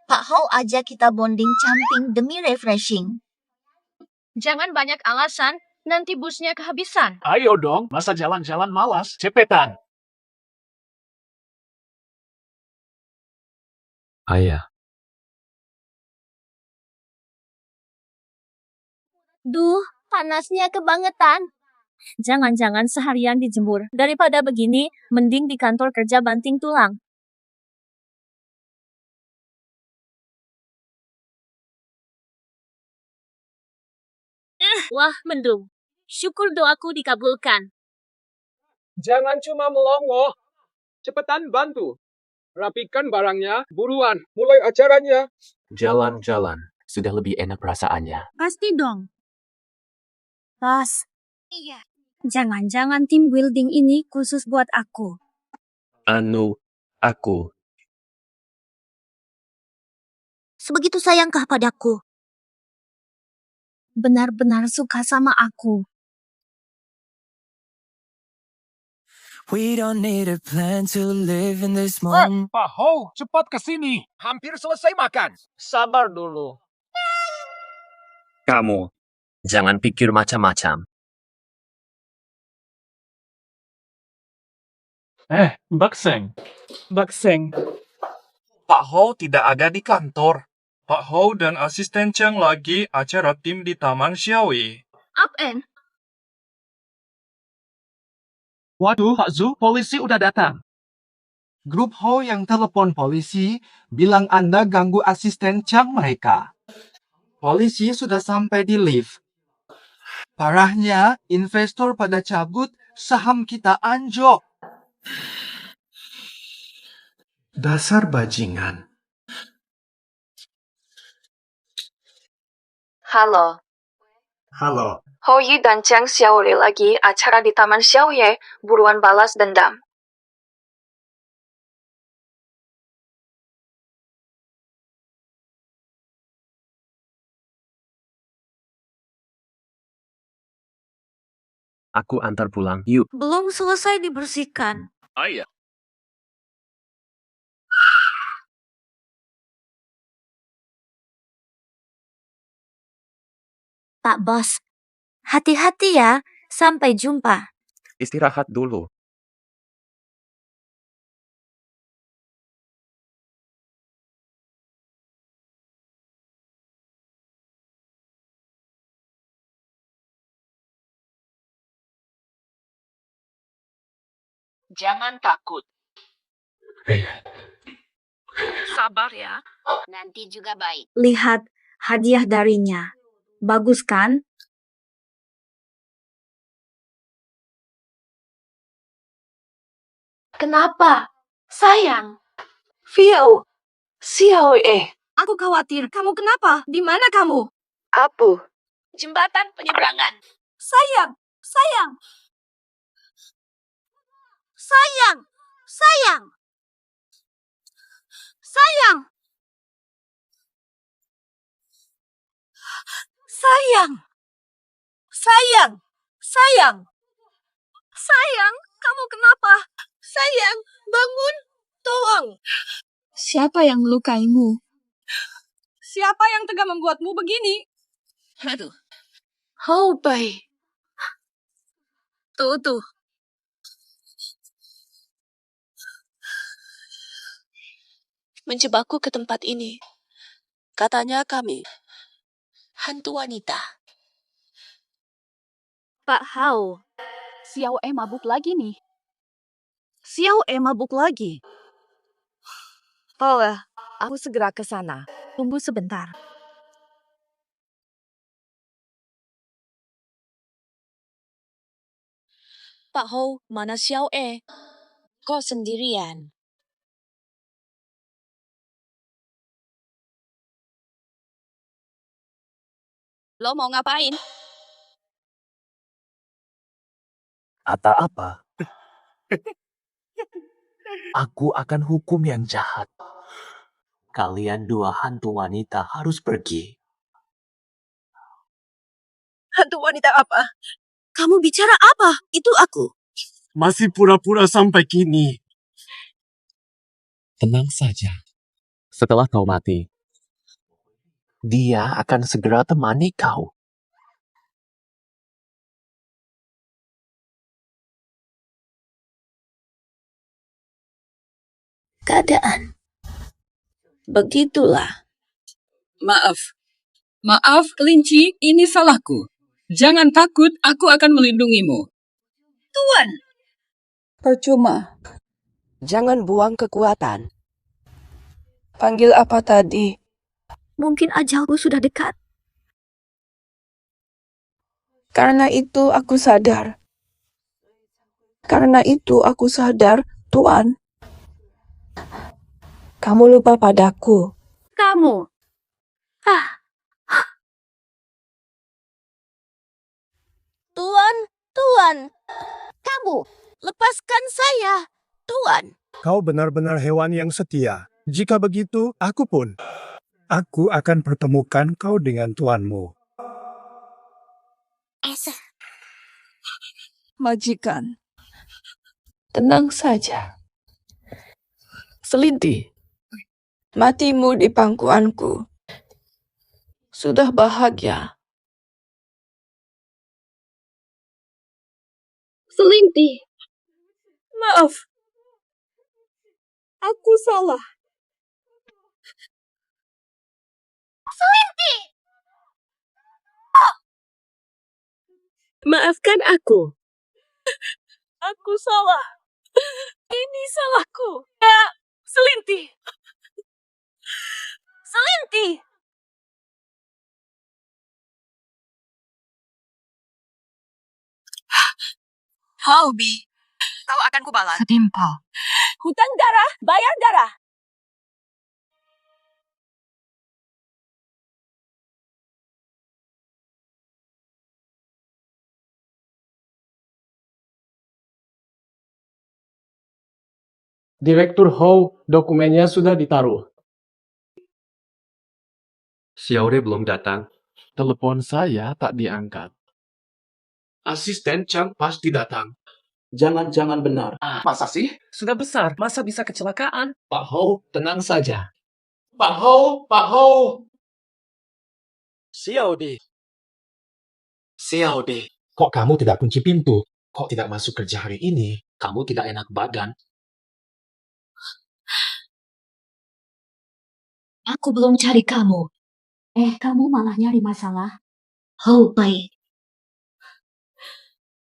Pak Hao ajak kita bonding camping demi refreshing. Jangan banyak alasan, nanti busnya kehabisan. Ayo dong, masa jalan-jalan malas, cepetan. Ayah. Duh, panasnya kebangetan. Jangan-jangan seharian dijemur. Daripada begini, mending di kantor kerja banting tulang. Wah, mendung. Syukur doaku dikabulkan. Jangan cuma melongo. Cepetan bantu. Rapikan barangnya, buruan. Mulai acaranya. Jalan-jalan, sudah lebih enak perasaannya. Pasti dong. Pas. Iya. Jangan-jangan tim building ini khusus buat aku. Aku. Sebegitu sayangkah padaku? Benar-benar suka sama aku. We don't need a plan to live in this moment. Pak Hao, cepat ke sini. Hampir selesai makan. Sabar dulu. Kamu, jangan pikir macam-macam. Mbak Seng. Pak Hao tidak ada di kantor. Pak Hao dan asisten Cheng lagi acara tim di Taman Xiaoyi. Up-end. Waduh, Pak Zhu, polisi udah datang. Grup Ho yang telepon polisi bilang Anda ganggu asisten Chang mereka. Polisi sudah sampai di lift. Parahnya, investor pada cabut, saham kita anjlok. Dasar bajingan. Halo. Halo. Hou Yi dan Chang Xiaoli lagi acara di Taman Xiaoye, buruan balas dendam. Aku antar pulang, yuk. Belum selesai dibersihkan. Ayah. Pak Bos. Hati-hati ya. Sampai jumpa. Istirahat dulu. Jangan takut. Sabar ya. Nanti juga baik. Lihat hadiah darinya. Bagus kan? Kenapa? Sayang. Xiao Aku khawatir. Kamu kenapa? Di mana kamu? Apu. Jembatan penyeberangan. Sayang. Sayang. Sayang. Sayang. Sayang. Sayang. Sayang. Sayang. Sayang, kamu kenapa? Sayang, bangun. Tolong. Siapa yang melukaimu? Siapa yang tega membuatmu begini? Aduh. Oh, baik. Tuh. Menjebakku ke tempat ini. Katanya kami hantu wanita. Pak Hao. Xiao mabuk lagi nih. Xiao mabuk lagi. Aku segera ke sana. Tunggu sebentar. Pak Hou, mana Xiao Kok sendirian? Lo mau ngapain? Kata apa? Aku akan hukum yang jahat. Kalian dua hantu wanita harus pergi. Hantu wanita apa? Kamu bicara apa? Itu aku. Masih pura-pura sampai kini. Tenang saja. Setelah kau mati, dia akan segera temani kau. Keadaan. Begitulah. Maaf, kelinci, ini salahku. Jangan takut, aku akan melindungimu. Tuan. Percuma. Jangan buang kekuatan. Panggil apa tadi? Mungkin ajalku sudah dekat. Karena itu aku sadar. Tuan. Kamu lupa padaku. Kamu. Tuan. Kamu, lepaskan saya. Tuan. Kau benar-benar hewan yang setia. Jika begitu, aku pun. Aku akan pertemukan kau dengan tuanmu. Majikan. Tenang saja. Selinti. Matimu di pangkuanku. Sudah bahagia. Selinti. Maaf. Aku salah. Selinti. Maafkan aku. Aku salah. Ini salahku. Ya, Selinti. Selinti. Haubi. Kau akan kubalas. Setimpal. Hutang darah, bayar darah. Direktur Hou, dokumennya sudah ditaruh. Xiaore belum datang. Telepon saya tak diangkat. Asisten Chang pasti datang. Jangan-jangan benar. Masa sih? Sudah besar, masa bisa kecelakaan? Pak Hou, tenang saja. Pak Hou. Xiao Di. Xiao deh. Kok kamu tidak kunci pintu? Kok tidak masuk kerja hari ini? Kamu tidak enak badan. Aku belum cari kamu. Kamu malah nyari masalah. Oh, baik.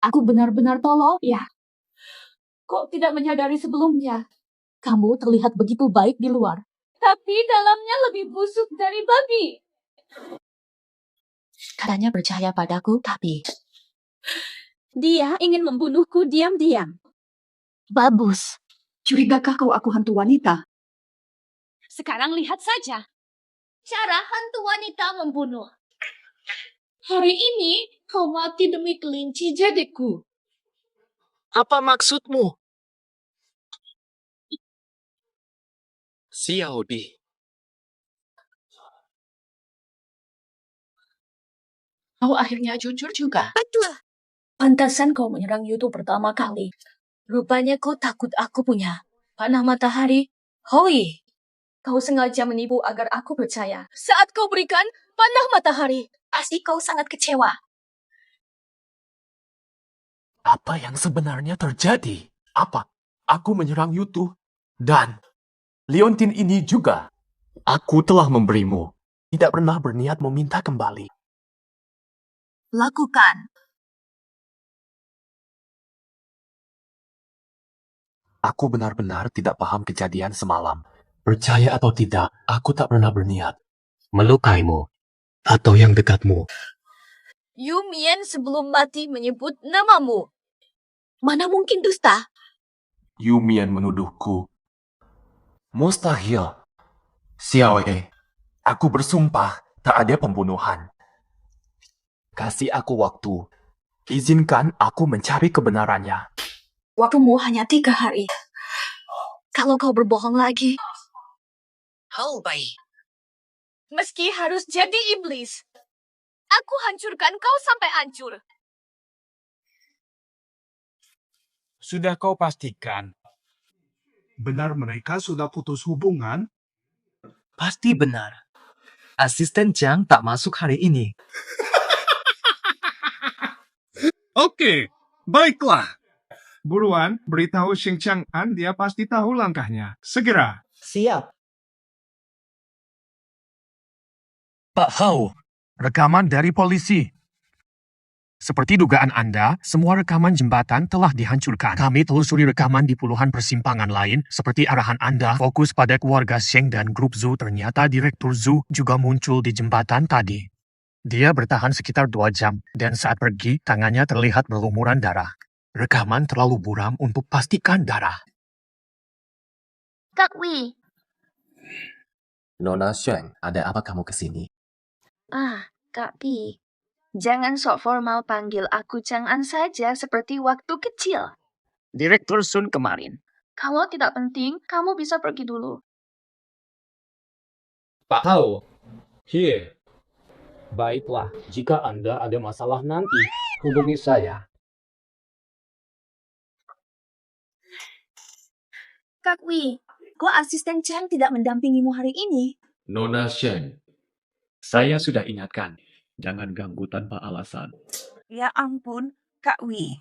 Aku benar-benar tolol, ya. Kok tidak menyadari sebelumnya? Kamu terlihat begitu baik di luar. Tapi dalamnya lebih busuk dari babi. Katanya percaya padaku, tapi... Dia ingin membunuhku diam-diam. Bagus. Curigakah kau aku hantu wanita? Sekarang lihat saja. Cara hantu wanita membunuh. Hari ini kau mati demi kelinci jadiku. Apa maksudmu? Xiao Di. Kau akhirnya jujur juga. Betul. Pantasan kau menyerang Yutu pertama kali. Rupanya kau takut aku punya panah matahari. Hoi. Kau sengaja menipu agar aku percaya. Saat kau berikan panah matahari, pasti kau sangat kecewa. Apa yang sebenarnya terjadi? Apa? Aku menyerang Yutu. Dan Leontin ini juga. Aku telah memberimu. Tidak pernah berniat meminta kembali. Lakukan. Aku benar-benar tidak paham kejadian semalam. Percaya atau tidak, aku tak pernah berniat melukaimu atau yang dekatmu. Yu Mian sebelum mati menyebut namamu. Mana mungkin dusta? Yu Mian menuduhku. Mustahil. Xiao Ye, aku bersumpah tak ada pembunuhan. Kasih aku waktu. Izinkan aku mencari kebenarannya. Waktumu hanya 3 hari. Kalau kau berbohong lagi... Oh, baik. Meski harus jadi iblis, aku hancurkan kau sampai hancur. Sudah kau pastikan? Benar mereka sudah putus hubungan? Pasti benar. Asisten Chang tak masuk hari ini. Oke, baiklah. Buruan, beritahu Xing Chang'an, dia pasti tahu langkahnya. Segera. Siap. Pak Hao, rekaman dari polisi. Seperti dugaan Anda, semua rekaman jembatan telah dihancurkan. Kami telusuri rekaman di puluhan persimpangan lain, seperti arahan Anda fokus pada keluarga Sheng dan grup Zhu. Ternyata Direktur Zhu juga muncul di jembatan tadi. Dia bertahan sekitar 2 jam, dan saat pergi, tangannya terlihat berlumuran darah. Rekaman terlalu buram untuk pastikan darah. Kak Wei. Nona Sheng, ada apa kamu kesini? Kak Pi. Jangan sok formal panggil aku Chang'an saja seperti waktu kecil. Direktur Sun kemarin. Kalau tidak penting, kamu bisa pergi dulu. Pak Hao, here. Baiklah, jika Anda ada masalah nanti, hubungi saya. Kak Wei, kok asisten Chang tidak mendampingimu hari ini? Nona Shen, saya sudah ingatkan, jangan ganggu tanpa alasan. Ya ampun, Kak Wei.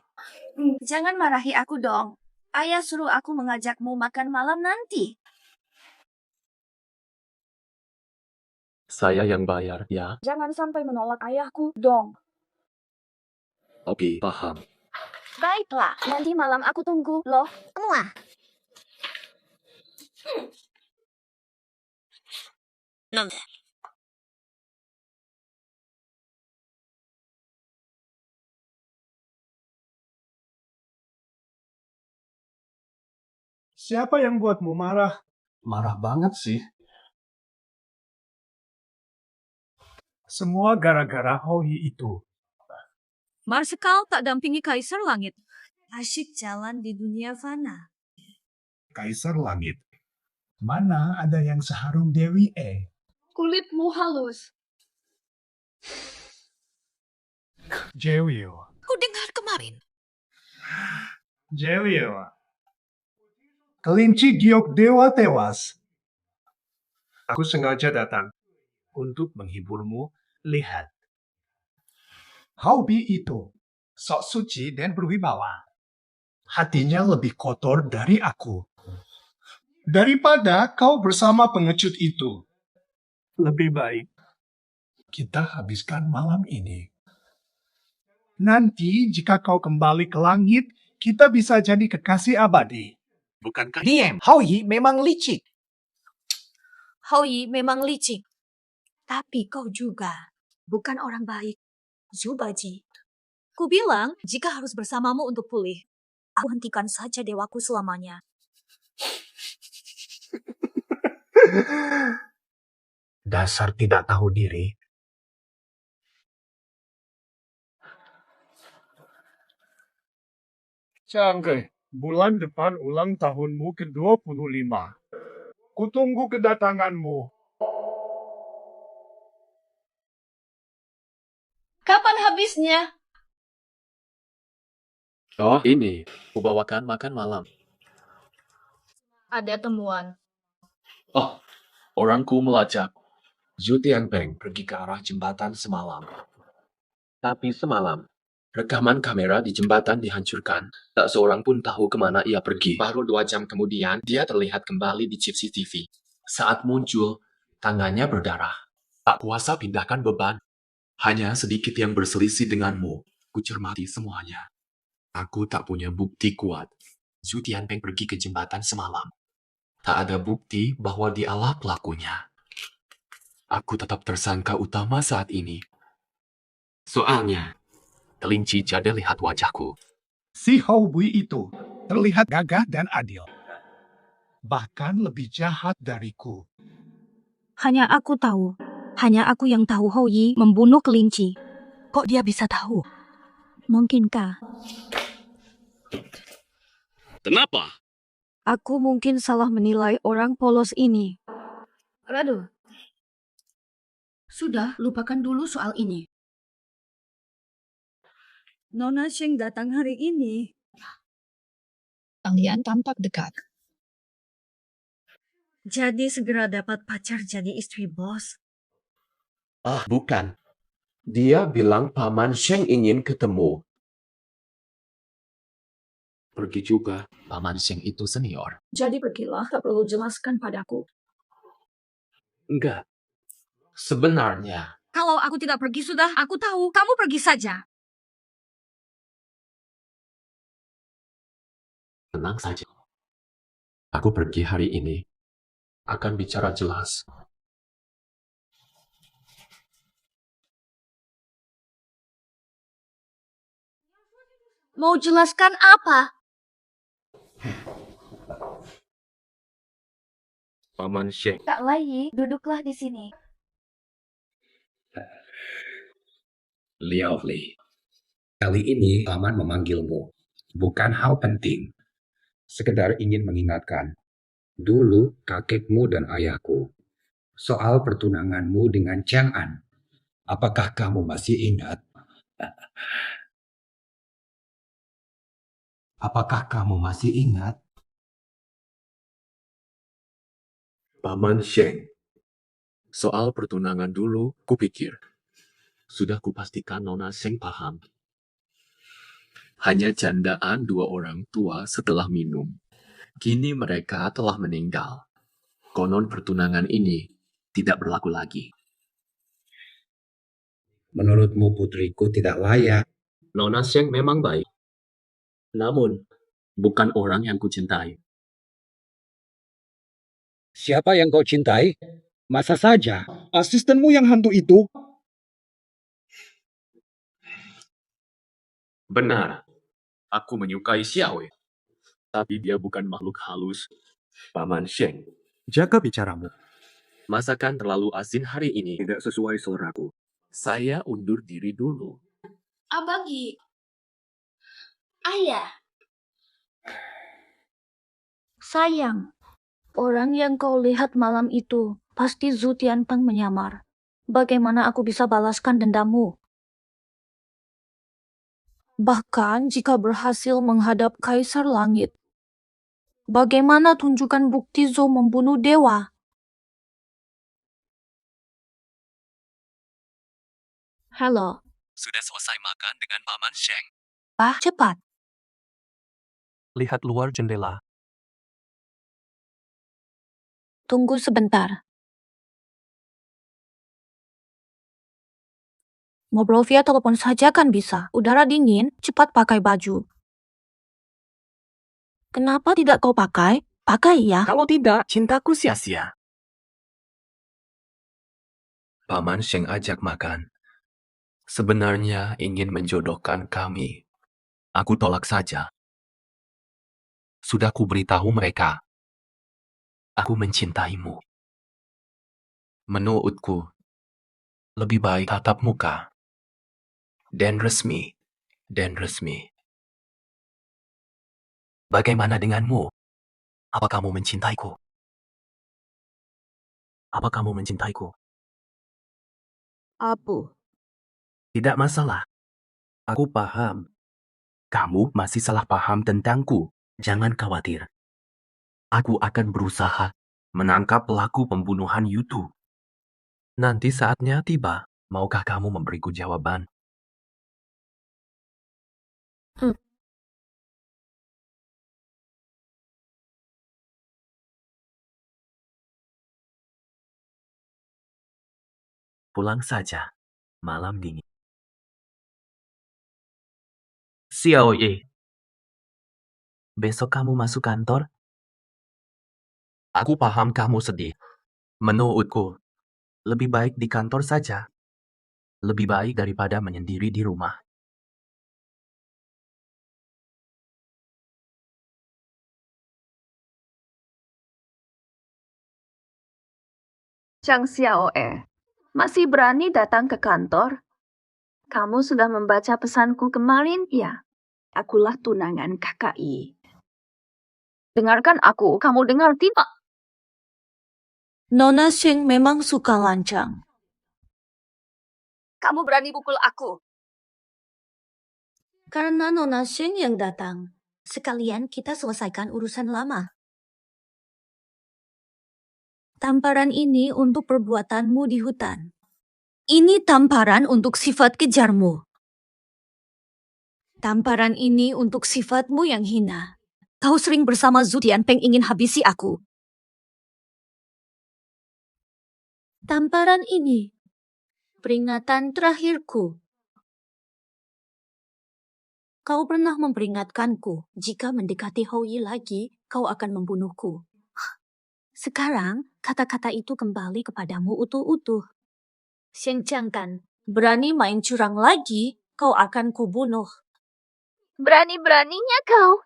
Jangan marahi aku dong. Ayah suruh aku mengajakmu makan malam nanti. Saya yang bayar, ya. Jangan sampai menolak ayahku dong. Oke, paham. Baiklah, nanti malam aku tunggu loh. Semua. Nomor. Siapa yang buatmu marah? Marah banget sih. Semua gara-gara Hoi itu. Marsekal tak dampingi Kaisar Langit. Asyik jalan di dunia fana. Kaisar Langit. Mana ada yang seharum Dewi E? Kulitmu halus. Jewil. Ku dengar kemarin. Jewil. Kelinci giok dewa tewas. Aku sengaja datang untuk menghiburmu. Lihat. Haubi itu sok suci dan berwibawa. Hatinya lebih kotor dari aku. Daripada kau bersama pengecut itu. Lebih baik kita habiskan malam ini. Nanti jika kau kembali ke langit, kita bisa jadi kekasih abadi. Bukankah Diam, Haoyi memang licik. Haoyi memang licik. Tapi kau juga bukan orang baik. Zubaji. Ku bilang, jika harus bersamamu untuk pulih, aku hentikan saja dewaku selamanya. Dasar tidak tahu diri. Cangkeh, bulan depan ulang tahunmu ke-25. Kutunggu kedatanganmu. Kapan habisnya? Oh, ini. Kubawakan makan malam. Ada temuan. Oh, orangku melacak. Zhu Tianpeng pergi ke arah jembatan semalam. Tapi semalam, rekaman kamera di jembatan dihancurkan. Tak seorang pun tahu kemana ia pergi. Baru 2 jam kemudian, dia terlihat kembali di chip CCTV. Saat muncul, tangannya berdarah. Tak kuasa pindahkan beban. Hanya sedikit yang berselisih denganmu. Ku cermati semuanya. Aku tak punya bukti kuat. Zhu Tianpeng pergi ke jembatan semalam. Tak ada bukti bahwa dialah pelakunya. Aku tetap tersangka utama saat ini. Soalnya, kelinci jade lihat wajahku. Si Haobui itu terlihat gagah dan adil. Bahkan lebih jahat dariku. Hanya aku tahu. Hanya aku yang tahu Haoyi membunuh kelinci. Kok dia bisa tahu? Mungkinkah? Kenapa? Aku mungkin salah menilai orang polos ini. Radu. Sudah, lupakan dulu soal ini. Nona Sheng datang hari ini. Kalian tampak dekat. Jadi segera dapat pacar jadi istri bos. Ah, bukan. Dia bilang Paman Sheng ingin ketemu. Pergi juga. Paman Sheng itu senior. Jadi pergilah, tak perlu jelaskan padaku. Enggak. Sebenarnya, Kalau aku tidak pergi sudah, aku tahu. Kamu pergi saja. tenang saja. Aku pergi hari ini. Akan bicara jelas. Mau jelaskan apa? Paman Sheng. Kak Lai, duduklah di sini. Liao Li, kali ini Paman memanggilmu. Bukan hal penting. Sekedar ingin mengingatkan. Dulu kakekmu dan ayahku. Soal pertunanganmu dengan Chang'an. Apakah kamu masih ingat? Apakah kamu masih ingat? Paman Sheng. Soal pertunangan dulu, kupikir. Sudah kupastikan Nona Sheng paham. Hanya candaan 2 orang tua setelah minum. Kini mereka telah meninggal. Konon pertunangan ini tidak berlaku lagi. Menurutmu putriku tidak layak. Nona Sheng memang baik. Namun, bukan orang yang kucintai. Siapa yang kau cintai? Masa saja asistenmu yang hantu itu? Benar, aku menyukai Xiaowei. Tapi dia bukan makhluk halus. Paman Sheng. Jaga bicaramu. Masakan terlalu asin hari ini tidak sesuai seleraku. Saya undur diri dulu. Abangi. Ayah. Sayang, orang yang kau lihat malam itu pasti Zhu Tianpeng menyamar. Bagaimana aku bisa balaskan dendammu? Bahkan jika berhasil menghadap Kaisar Langit, bagaimana tunjukkan bukti Zhou membunuh dewa? Halo, sudah selesai makan dengan Paman Sheng. Pak, cepat. Lihat luar jendela. Tunggu sebentar. Ngobrol via telepon saja kan bisa. Udara dingin, cepat pakai baju. Kenapa tidak kau pakai? Pakai ya. Kalau tidak, cintaku sia-sia. Paman Sheng ajak makan. Sebenarnya ingin menjodohkan kami. Aku tolak saja. Sudah ku beritahu mereka. Aku mencintaimu. Menurutku, lebih baik tatap muka. Dan resmi. Bagaimana denganmu? Apa kamu mencintaiku? Apa? Tidak masalah. Aku paham. Kamu masih salah paham tentangku. Jangan khawatir. Aku akan berusaha menangkap pelaku pembunuhan Yutu. Nanti saatnya tiba. Maukah kamu memberiku jawaban? Pulang saja. Malam dingin. Xiao Ye. Besok kamu masuk kantor? Aku paham kamu sedih. Menurutku, lebih baik di kantor saja. Lebih baik daripada menyendiri di rumah. Chang Xiaoe, masih berani datang ke kantor? Kamu sudah membaca pesanku kemarin, ya? Akulah tunangan KKI. Dengarkan aku, kamu dengar tidak? Nona Sheng memang suka lancang. Kamu berani pukul aku. Karena Nona Sheng yang datang. Sekalian kita selesaikan urusan lama. Tamparan ini untuk perbuatanmu di hutan. Ini tamparan untuk sifat kejarmu. Tamparan ini untuk sifatmu yang hina. Kau sering bersama Zhu Tianpeng ingin habisi aku. Tamparan ini peringatan terakhirku. Kau pernah memperingatkanku, jika mendekati Hou Yi lagi, kau akan membunuhku. Sekarang, kata-kata itu kembali kepadamu utuh-utuh. Sheng Changkan, berani main curang lagi, kau akan kubunuh. Berani-beraninya kau.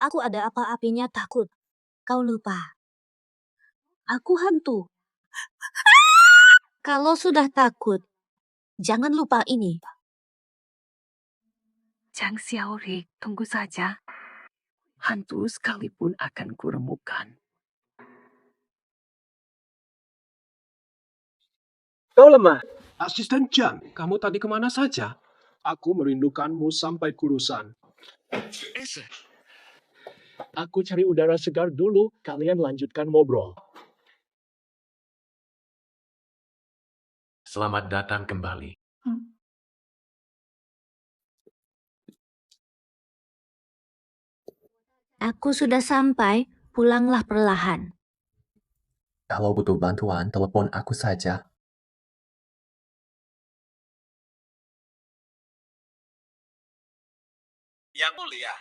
Aku ada apa-apinya takut. Kau lupa. Aku hantu. Kalau sudah takut, jangan lupa ini. Chang Xiaori, tunggu saja. Hantu sekalipun akan kuremukkan. Kau lemah. Asisten Chang, kamu tadi kemana saja? Aku merindukanmu sampai kurusan. Aku cari udara segar dulu, kalian lanjutkan ngobrol. Selamat datang kembali. Aku sudah sampai, pulanglah perlahan. Kalau butuh bantuan, telepon aku saja. Yang mulia.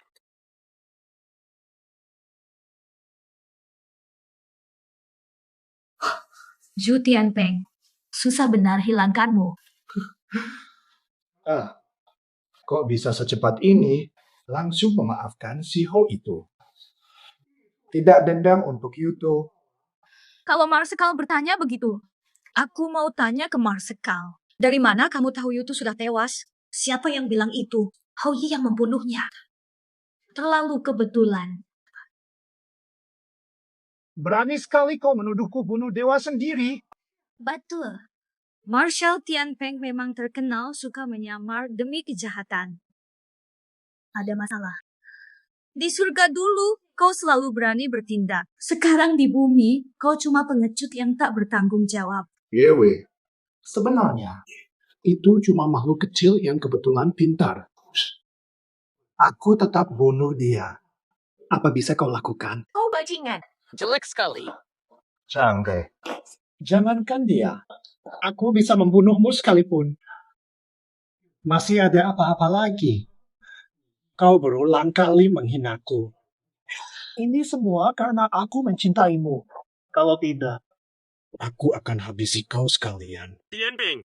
Zhu Tianpeng, susah benar hilangkanmu. Kok bisa secepat ini langsung memaafkan si Ho itu? Tidak dendam untuk Yuto. Kalau Marsekal bertanya begitu, Aku mau tanya ke Marsekal. Dari mana kamu tahu Yutu sudah tewas? Siapa yang bilang itu? Hou Yi yang membunuhnya. Terlalu kebetulan. Berani sekali kau menuduhku bunuh dewa sendiri. Betul. Marshal Tianpeng memang terkenal suka menyamar demi kejahatan. Ada masalah. Di surga dulu, kau selalu berani bertindak. Sekarang di bumi, kau cuma pengecut yang tak bertanggung jawab. Yewe, sebenarnya Itu cuma makhluk kecil yang kebetulan pintar. Aku tetap bunuh dia. Apa bisa kau lakukan? Kau bajingan. Jelek sekali. Canggai. Jangankan dia. Aku bisa membunuhmu sekalipun. Masih ada apa-apa lagi? Kau berulang kali menghinaku. Ini semua karena aku mencintaimu. Kalau tidak, aku akan habisi kau sekalian. Tianping.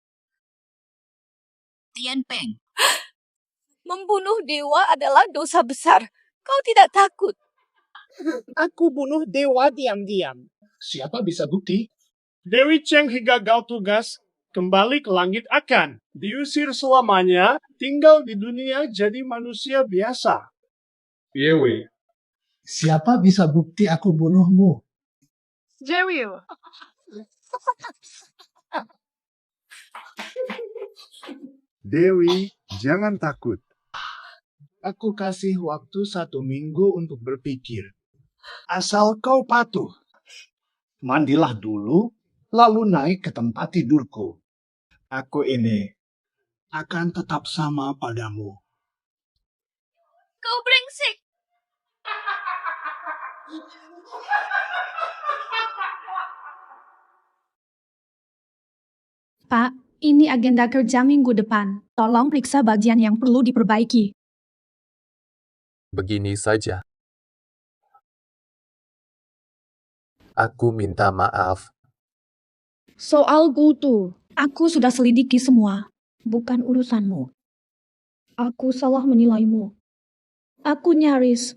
Tianpeng. Membunuh dewa adalah dosa besar. Kau tidak takut. Aku bunuh dewa diam-diam. Siapa bisa bukti? Dewi Cheng gagal tugas, kembali ke langit akan diusir selamanya, tinggal di dunia jadi manusia biasa. Dewi. Siapa bisa bukti aku bunuhmu? Dewi. Dewi, jangan takut. Aku kasih waktu 1 minggu untuk berpikir. Asal kau patuh. Mandilah dulu, lalu naik ke tempat tidurku. Aku ini akan tetap sama padamu. Kau brengsek. Pak, ini agenda kerja minggu depan. Tolong periksa bagian yang perlu diperbaiki. Begini saja. Aku minta maaf. Soal Gutu, aku sudah selidiki semua. Bukan urusanmu. Aku salah menilaimu. Aku nyaris.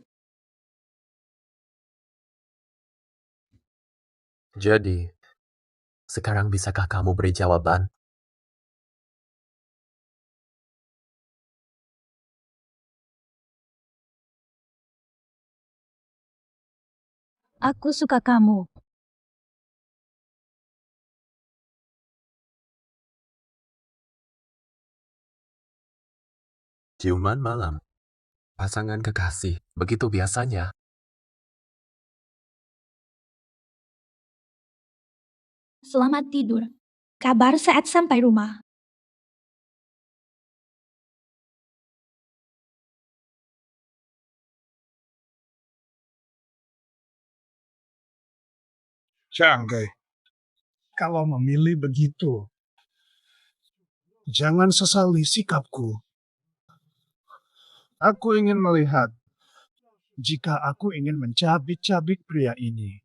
Jadi, sekarang bisakah kamu beri jawaban? Aku suka kamu. Ciuman malam. Pasangan kekasih, begitu biasanya. Selamat tidur. Kabar saat sampai rumah. Canggai. Kalau memilih begitu, jangan sesali sikapku. Aku ingin melihat jika aku ingin mencabik-cabik pria ini.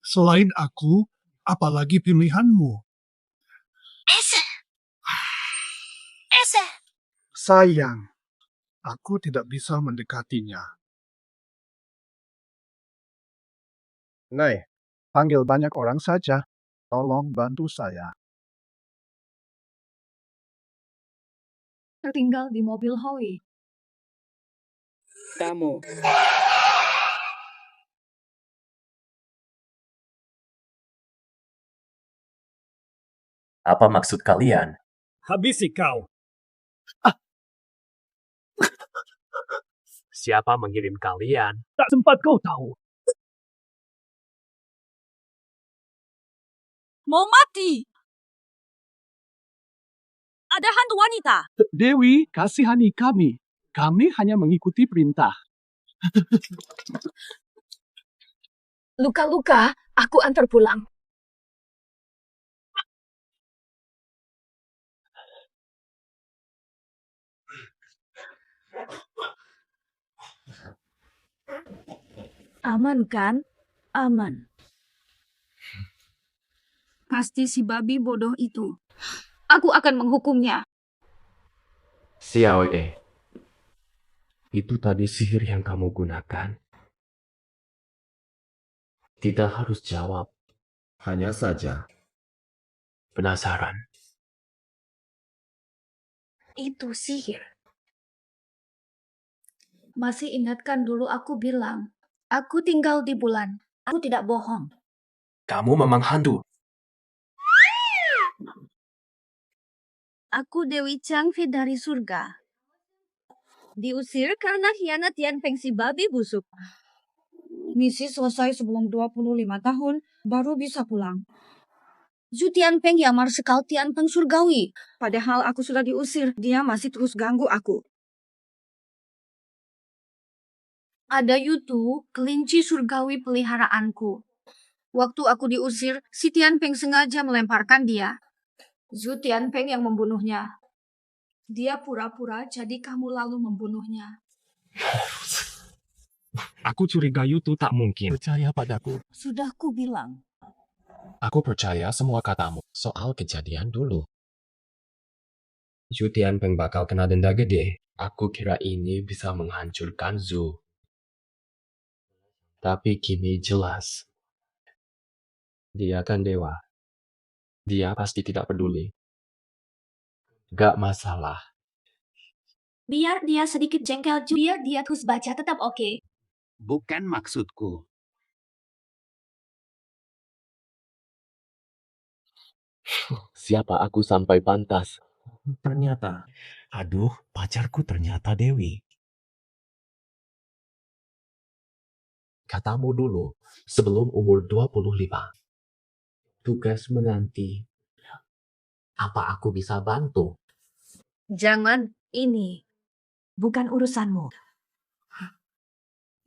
Selain aku, apalagi pilihanmu? Ese. Sayang, aku tidak bisa mendekatinya. Nay, panggil banyak orang saja. Tolong bantu saya. Tertinggal di mobil Howie. Kamu. Apa maksud kalian? Habisi kau. Siapa mengirim kalian? Tak sempat kau tahu. Mau mati. Ada hantu wanita. Dewi, kasihani kami. Kami hanya mengikuti perintah. Luka-luka, aku antar pulang. Aman kan? Aman. Pasti si babi bodoh itu. Aku akan menghukumnya. Xiao E. Itu tadi sihir yang kamu gunakan. Tidak harus jawab. Hanya saja. Penasaran. Itu sihir. Masih ingatkan dulu aku bilang, aku tinggal di bulan. Aku tidak bohong. Kamu memang hantu. Aku Dewi Changfi dari surga. Diusir karena hianat Tianpeng si babi busuk. Misi selesai sebelum 25 tahun, baru bisa pulang. Zhu Tianpeng yang Marsekal Tianpeng surgawi. Padahal aku sudah diusir, dia masih terus ganggu aku. Ada Yutu, kelinci surgawi peliharaanku. Waktu aku diusir, si Tianpeng sengaja melemparkan dia. Zhu Tianpeng yang membunuhnya. Dia pura-pura jadi kamu lalu membunuhnya. Aku curiga Yutu tak mungkin percaya padaku. Sudah ku bilang. Aku percaya semua katamu soal kejadian dulu. Zhu Tianpeng bakal kena denda gede. Aku kira ini bisa menghancurkan Zhu. Tapi kini jelas. Dia kan dewa. Dia pasti tidak peduli. Gak masalah. Biar dia sedikit jengkel, biar dia terus baca tetap oke. Bukan maksudku. Siapa aku sampai pantas? Ternyata, aduh, pacarku ternyata Dewi. Katamu dulu, sebelum umur 25. Tugas menanti. Apa aku bisa bantu? Jangan, ini bukan urusanmu.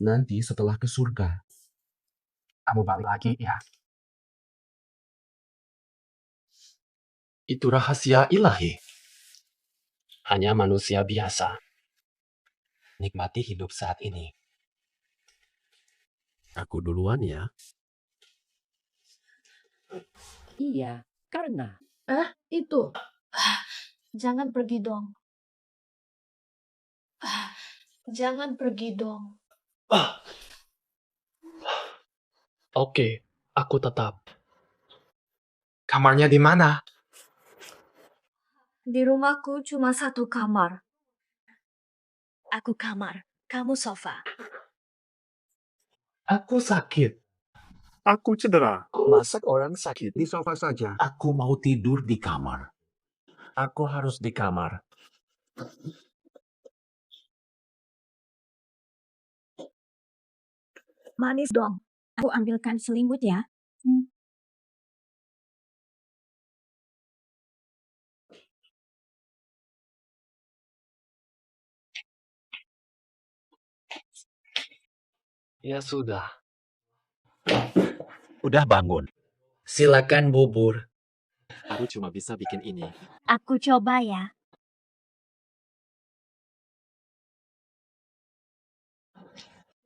Nanti setelah ke surga. Kamu balik lagi ya. Itu rahasia ilahi. Hanya manusia biasa. Nikmati hidup saat ini. Aku duluan ya. Iya, karena... itu. Jangan pergi dong. Jangan pergi dong. Oke, aku tetap. Kamarnya di mana? Di rumahku cuma satu kamar. Aku kamar, kamu sofa. Aku sakit. Aku cedera. Masak orang sakit di sofa saja. Aku mau tidur di kamar. Aku harus di kamar. Manis dong. Aku ambilkan selimut ya. Ya sudah. Udah bangun. Silakan bubur. Aku cuma bisa bikin ini. Aku coba ya.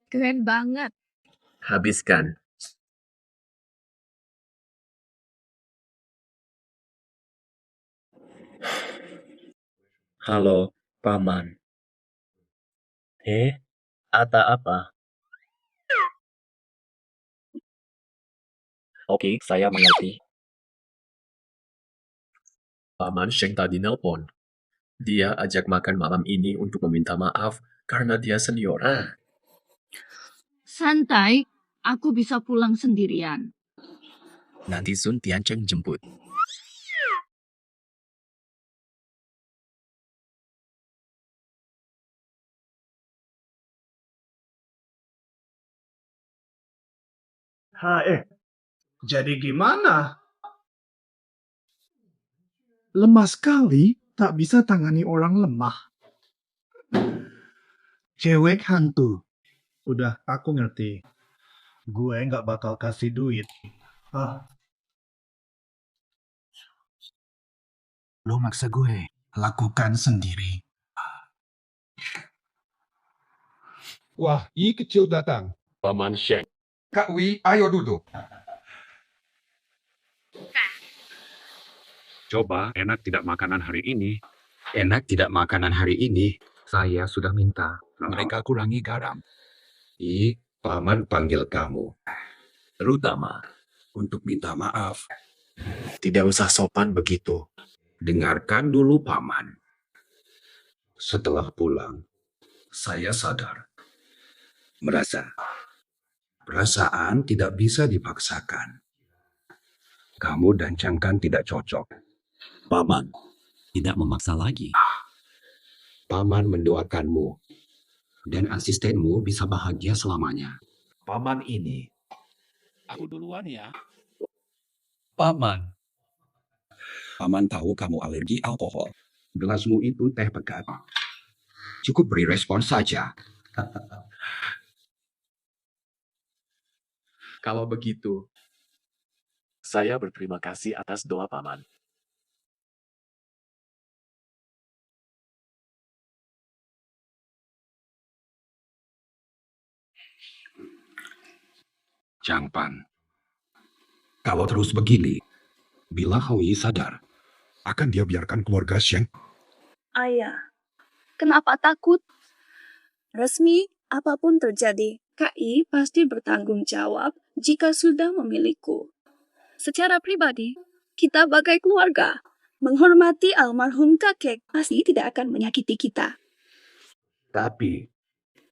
Keren banget. Habiskan. Halo, Paman. Ada apa? Oke, saya mengerti. Paman Sheng tadi nelpon. Dia ajak makan malam ini untuk meminta maaf karena dia senior. Santai, aku bisa pulang sendirian. Nanti Sun Tiancheng jemput. Jadi gimana? Lemah sekali, tak bisa tangani orang lemah. Cewek hantu. Udah, aku ngerti. Gue nggak bakal kasih duit. Lo maksa gue. Lakukan sendiri. Wah, I kecil datang. Paman Sheng. Kak Wi, ayo duduk. Coba enak tidak makanan hari ini. Enak tidak makanan hari ini. Saya sudah minta. Mereka kurangi garam. Paman panggil kamu. Terutama Untuk minta maaf. tidak usah sopan begitu. Dengarkan dulu Paman. Setelah pulang, Saya sadar. merasa perasaan tidak bisa dipaksakan. Kamu dan Cangkan tidak cocok. Paman, tidak memaksa lagi. Paman mendoakanmu dan asistenmu bisa bahagia selamanya. Paman ini. Aku duluan ya. Paman, Paman tahu kamu alergi alkohol. Gelasmu itu teh pekat. Cukup beri respon saja. Kalau begitu, saya berterima kasih atas doa Paman. Chang Pan, kalau terus begini, bila Hoyi sadar, Akan dia biarkan keluarga Sheng? Ayah, kenapa takut? Resmi, apapun terjadi, KI pasti bertanggung jawab jika sudah memilikiku. Secara pribadi, kita bagai keluarga, menghormati almarhum kakek pasti tidak akan menyakiti kita. tapi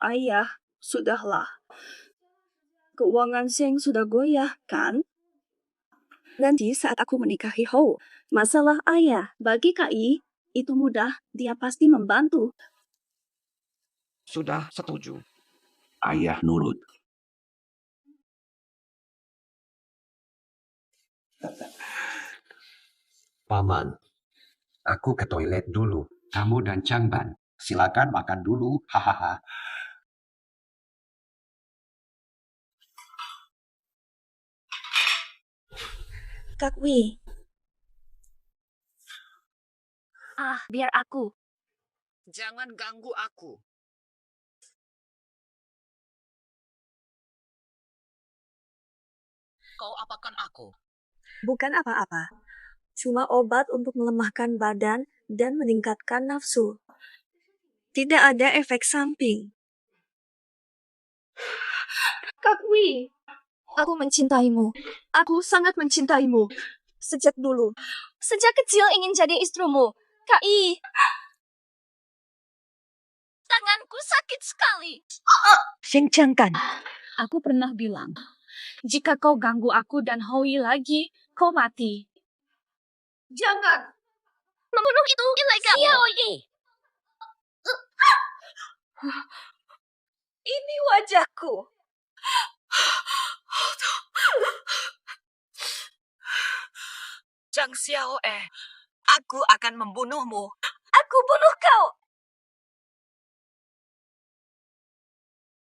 Ayah, sudahlah. Keuangan Sheng sudah goyah, kan? Nanti saat aku menikahi Ho, masalah ayah bagi KI itu mudah, dia pasti membantu. Sudah setuju. ayah nurut. Paman, aku ke toilet dulu. Kamu dan Chang Ban, silakan makan dulu. Hahaha. Kak Wi. Biar aku. Jangan ganggu aku. Kau apakan aku? Bukan apa-apa. Cuma obat untuk melemahkan badan dan meningkatkan nafsu. Tidak ada efek samping. Kak Wi, aku mencintaimu. Aku sangat mencintaimu. Sejak dulu. Sejak kecil ingin jadi istrimu. Kak I. Tanganku sakit sekali. Sheng Changkan. Aku pernah bilang, jika kau ganggu aku dan Hoi lagi, kau mati. Jangan. Membunuh itu ilegal. Xiaoyi. Ini wajahku. Zhang Xiaoe, aku akan membunuhmu. Aku bunuh kau.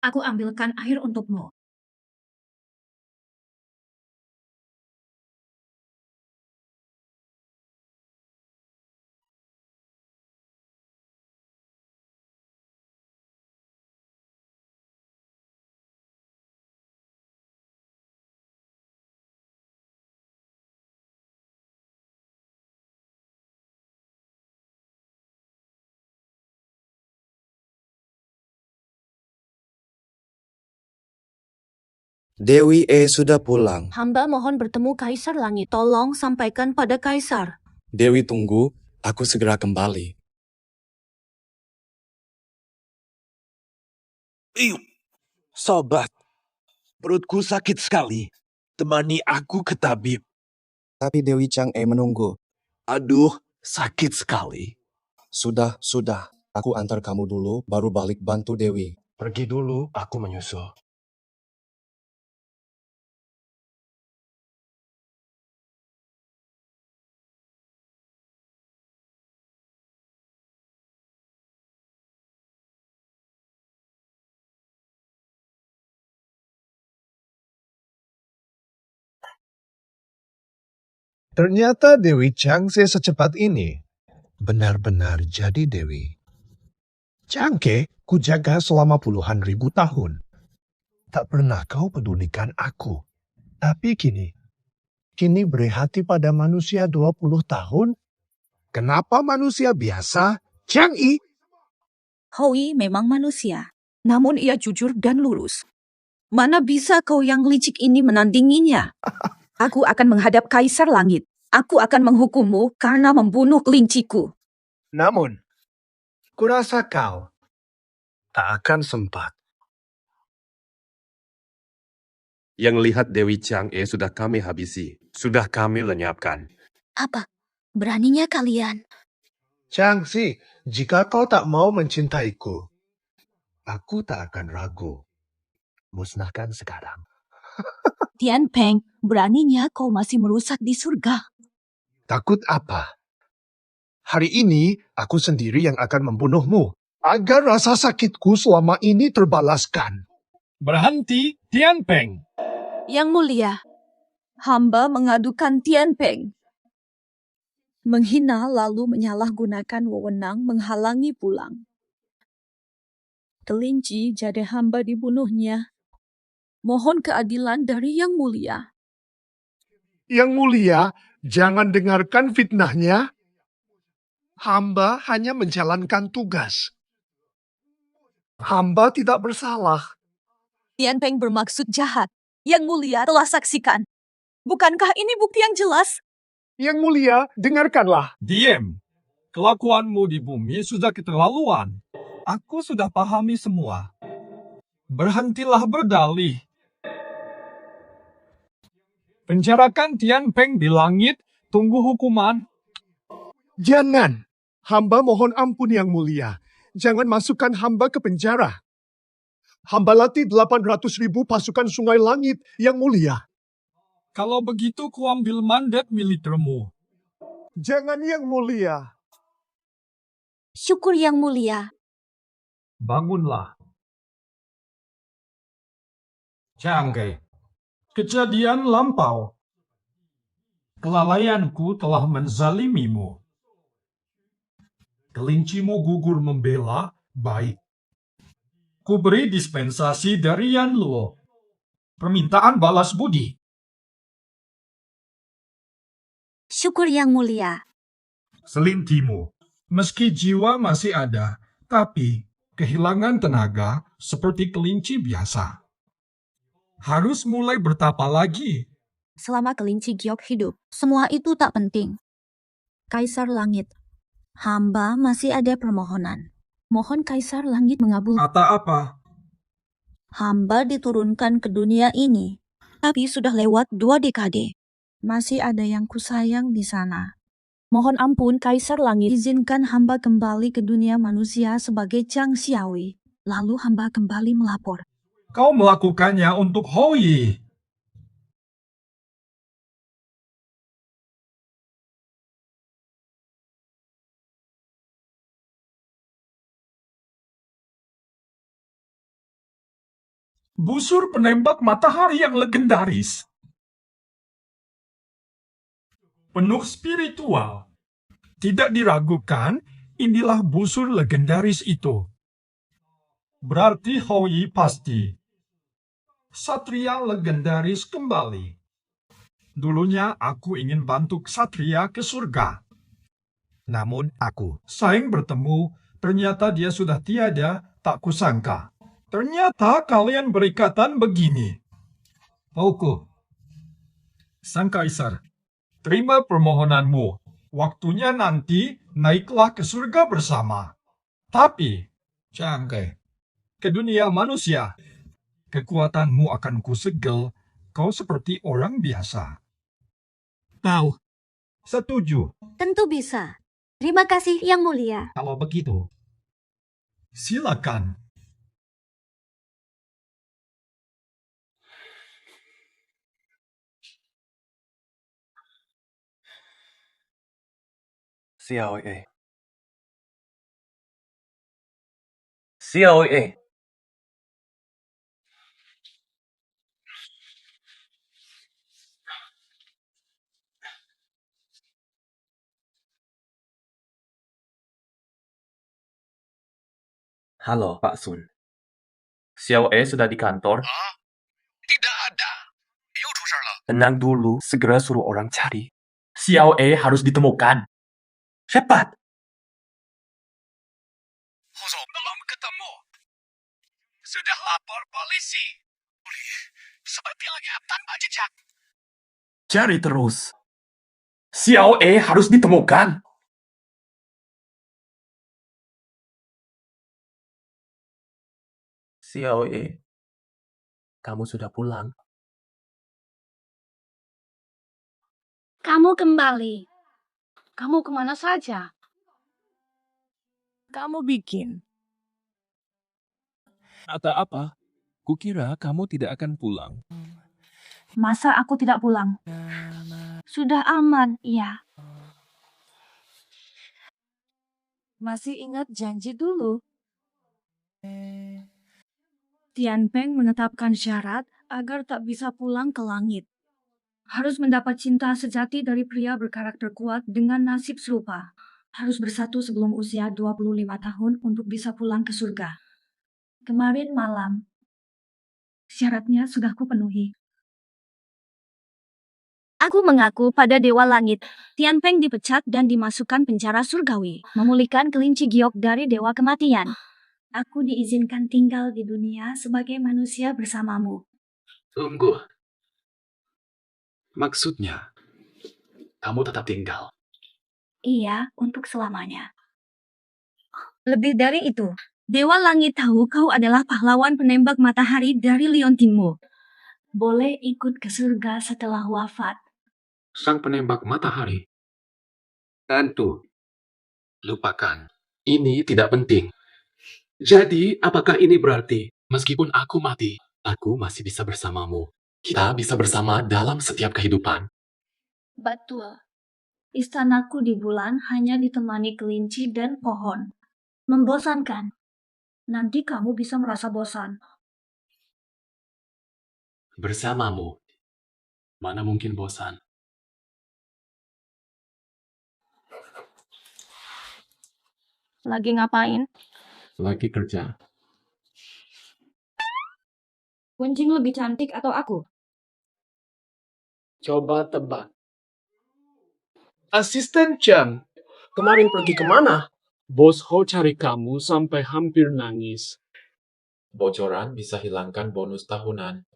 Aku ambilkan air untukmu. Dewi sudah pulang. Hamba mohon bertemu Kaisar Langit. Tolong sampaikan pada Kaisar. Dewi tunggu, aku segera kembali. Sobat, perutku sakit sekali. Temani aku ke tabib. Tapi Dewi Chang'e menunggu. Aduh, sakit sekali. Sudah. Aku antar kamu dulu, baru balik bantu Dewi. Pergi dulu, aku menyusul. Ternyata Dewi Chang'e secepat ini. Benar-benar jadi Dewi. Chang'e kujaga selama puluhan ribu tahun. Tak pernah kau pedulikan aku. Tapi kini beri hati pada manusia 20 tahun? Kenapa manusia biasa? Chang'e? Hoi memang manusia, namun ia jujur dan lurus. Mana bisa kau yang licik ini menandinginya? Aku akan menghadap Kaisar Langit. Aku akan menghukummu karena membunuh kelinciku. Namun, kurasa kau tak akan sempat. Yang lihat Dewi Chang'e sudah kami habisi. Sudah kami lenyapkan. Apa? Beraninya kalian? Chang'e, jika kau tak mau mencintaiku, aku tak akan ragu. Musnahkan sekarang. Tian Peng, beraninya kau masih merusak di surga. Takut apa? Hari ini aku sendiri yang akan membunuhmu, agar rasa sakitku selama ini terbalaskan. Berhenti, Tian Peng. Yang Mulia, hamba mengadukan Tian Peng. Menghina lalu menyalahgunakan wewenang menghalangi pulang. Kelinci jadi hamba dibunuhnya. Mohon keadilan dari Yang Mulia. Yang Mulia, jangan dengarkan fitnahnya. Hamba hanya menjalankan tugas. Hamba tidak bersalah. Tian Peng bermaksud jahat. Yang Mulia telah saksikan. Bukankah ini bukti yang jelas? Yang Mulia, dengarkanlah. Diam. Kelakuanmu di bumi sudah keterlaluan. Aku sudah pahami semua. Berhentilah berdalih. Penjarakan Tian Peng di langit, tunggu hukuman. Jangan. Hamba mohon ampun Yang Mulia. Jangan masukkan hamba ke penjara. Hamba latih 800.000 pasukan Sungai Langit, Yang Mulia. Kalau begitu kuambil mandat militermu. Jangan Yang Mulia. Syukur Yang Mulia. Bangunlah. Canggai. Kejadian lampau. Kelalaianku telah menzalimimu. Kelincimu gugur membela, baik. Ku beri dispensasi dari Yan Luo. Permintaan balas budi. Syukur Yang Mulia. Selintimu. Meski jiwa masih ada, tapi kehilangan tenaga seperti kelinci biasa. Harus mulai bertapa lagi. Selama kelinci giok hidup, semua itu tak penting. Kaisar Langit, hamba masih ada permohonan. Mohon Kaisar Langit mengabulkan. Kata apa? Hamba diturunkan ke dunia ini, tapi sudah lewat 2 dekade. Masih ada yang kusayang di sana. Mohon ampun Kaisar Langit, izinkan hamba kembali ke dunia manusia sebagai Zhang Xiaowei. Lalu hamba kembali melapor. Kau melakukannya untuk Hou. Busur penembak matahari yang legendaris. Penuh spiritual. Tidak diragukan, inilah busur legendaris itu. Berarti Hou pasti. Satria legendaris kembali. Dulunya aku ingin bantu Satria ke surga. Namun saing bertemu, ternyata dia sudah tiada, tak kusangka. Ternyata kalian berikatan begini. Houku, Sang Kaisar, terima permohonanmu. Waktunya nanti naiklah ke surga bersama. Tapi, Cangkai, ke dunia manusia, kekuatanmu akan kusegel. Kau seperti orang biasa. Tahu? Setuju. Tentu bisa. Terima kasih Yang Mulia. Kalau begitu, silakan. Xiaoe. Xiaoe. Halo, Pak Sun. Xiaoe sudah di kantor? Tidak ada. Tenang dulu, segera suruh orang cari. Xiaoe harus ditemukan. Cepat! Belum ketemu. Sudah lapor polisi. Sepertinya tanpa jejak. Cari terus. Xiaoe harus ditemukan. Xiaoe, kamu sudah pulang. Kamu kembali. Kamu kemana saja? Kamu bikin. Kata apa? Kukira kamu tidak akan pulang. Masa aku tidak pulang? Sudah aman, iya. Masih ingat janji dulu? Tian Peng menetapkan syarat agar tak bisa pulang ke langit. Harus mendapat cinta sejati dari pria berkarakter kuat dengan nasib serupa. Harus bersatu sebelum usia 25 tahun untuk bisa pulang ke surga. Kemarin malam, syaratnya sudah kupenuhi. Aku mengaku pada Dewa Langit. Tian Peng dipecat dan dimasukkan penjara surgawi. Memulihkan kelinci giok dari Dewa Kematian. Aku diizinkan tinggal di dunia sebagai manusia bersamamu. Tunggu. Maksudnya, kamu tetap tinggal. Iya, untuk selamanya. Lebih dari itu, Dewa Langit tahu kau adalah pahlawan penembak matahari dari Liontinmu. Boleh ikut ke surga setelah wafat. Sang penembak matahari. Tentu. Lupakan. Ini tidak penting. Jadi, apakah ini berarti, meskipun aku mati, aku masih bisa bersamamu? Kita bisa bersama dalam setiap kehidupan. Betul. Istanaku di bulan hanya ditemani kelinci dan pohon. Membosankan. Nanti kamu bisa merasa bosan. Bersamamu. Mana mungkin bosan? Lagi ngapain? Lagi kerja. Kuncing lebih cantik atau aku? Coba tebak. Asisten Chang, kemarin pergi kemana? Bos Ho cari kamu sampai hampir nangis. Bocoran bisa hilangkan bonus tahunan.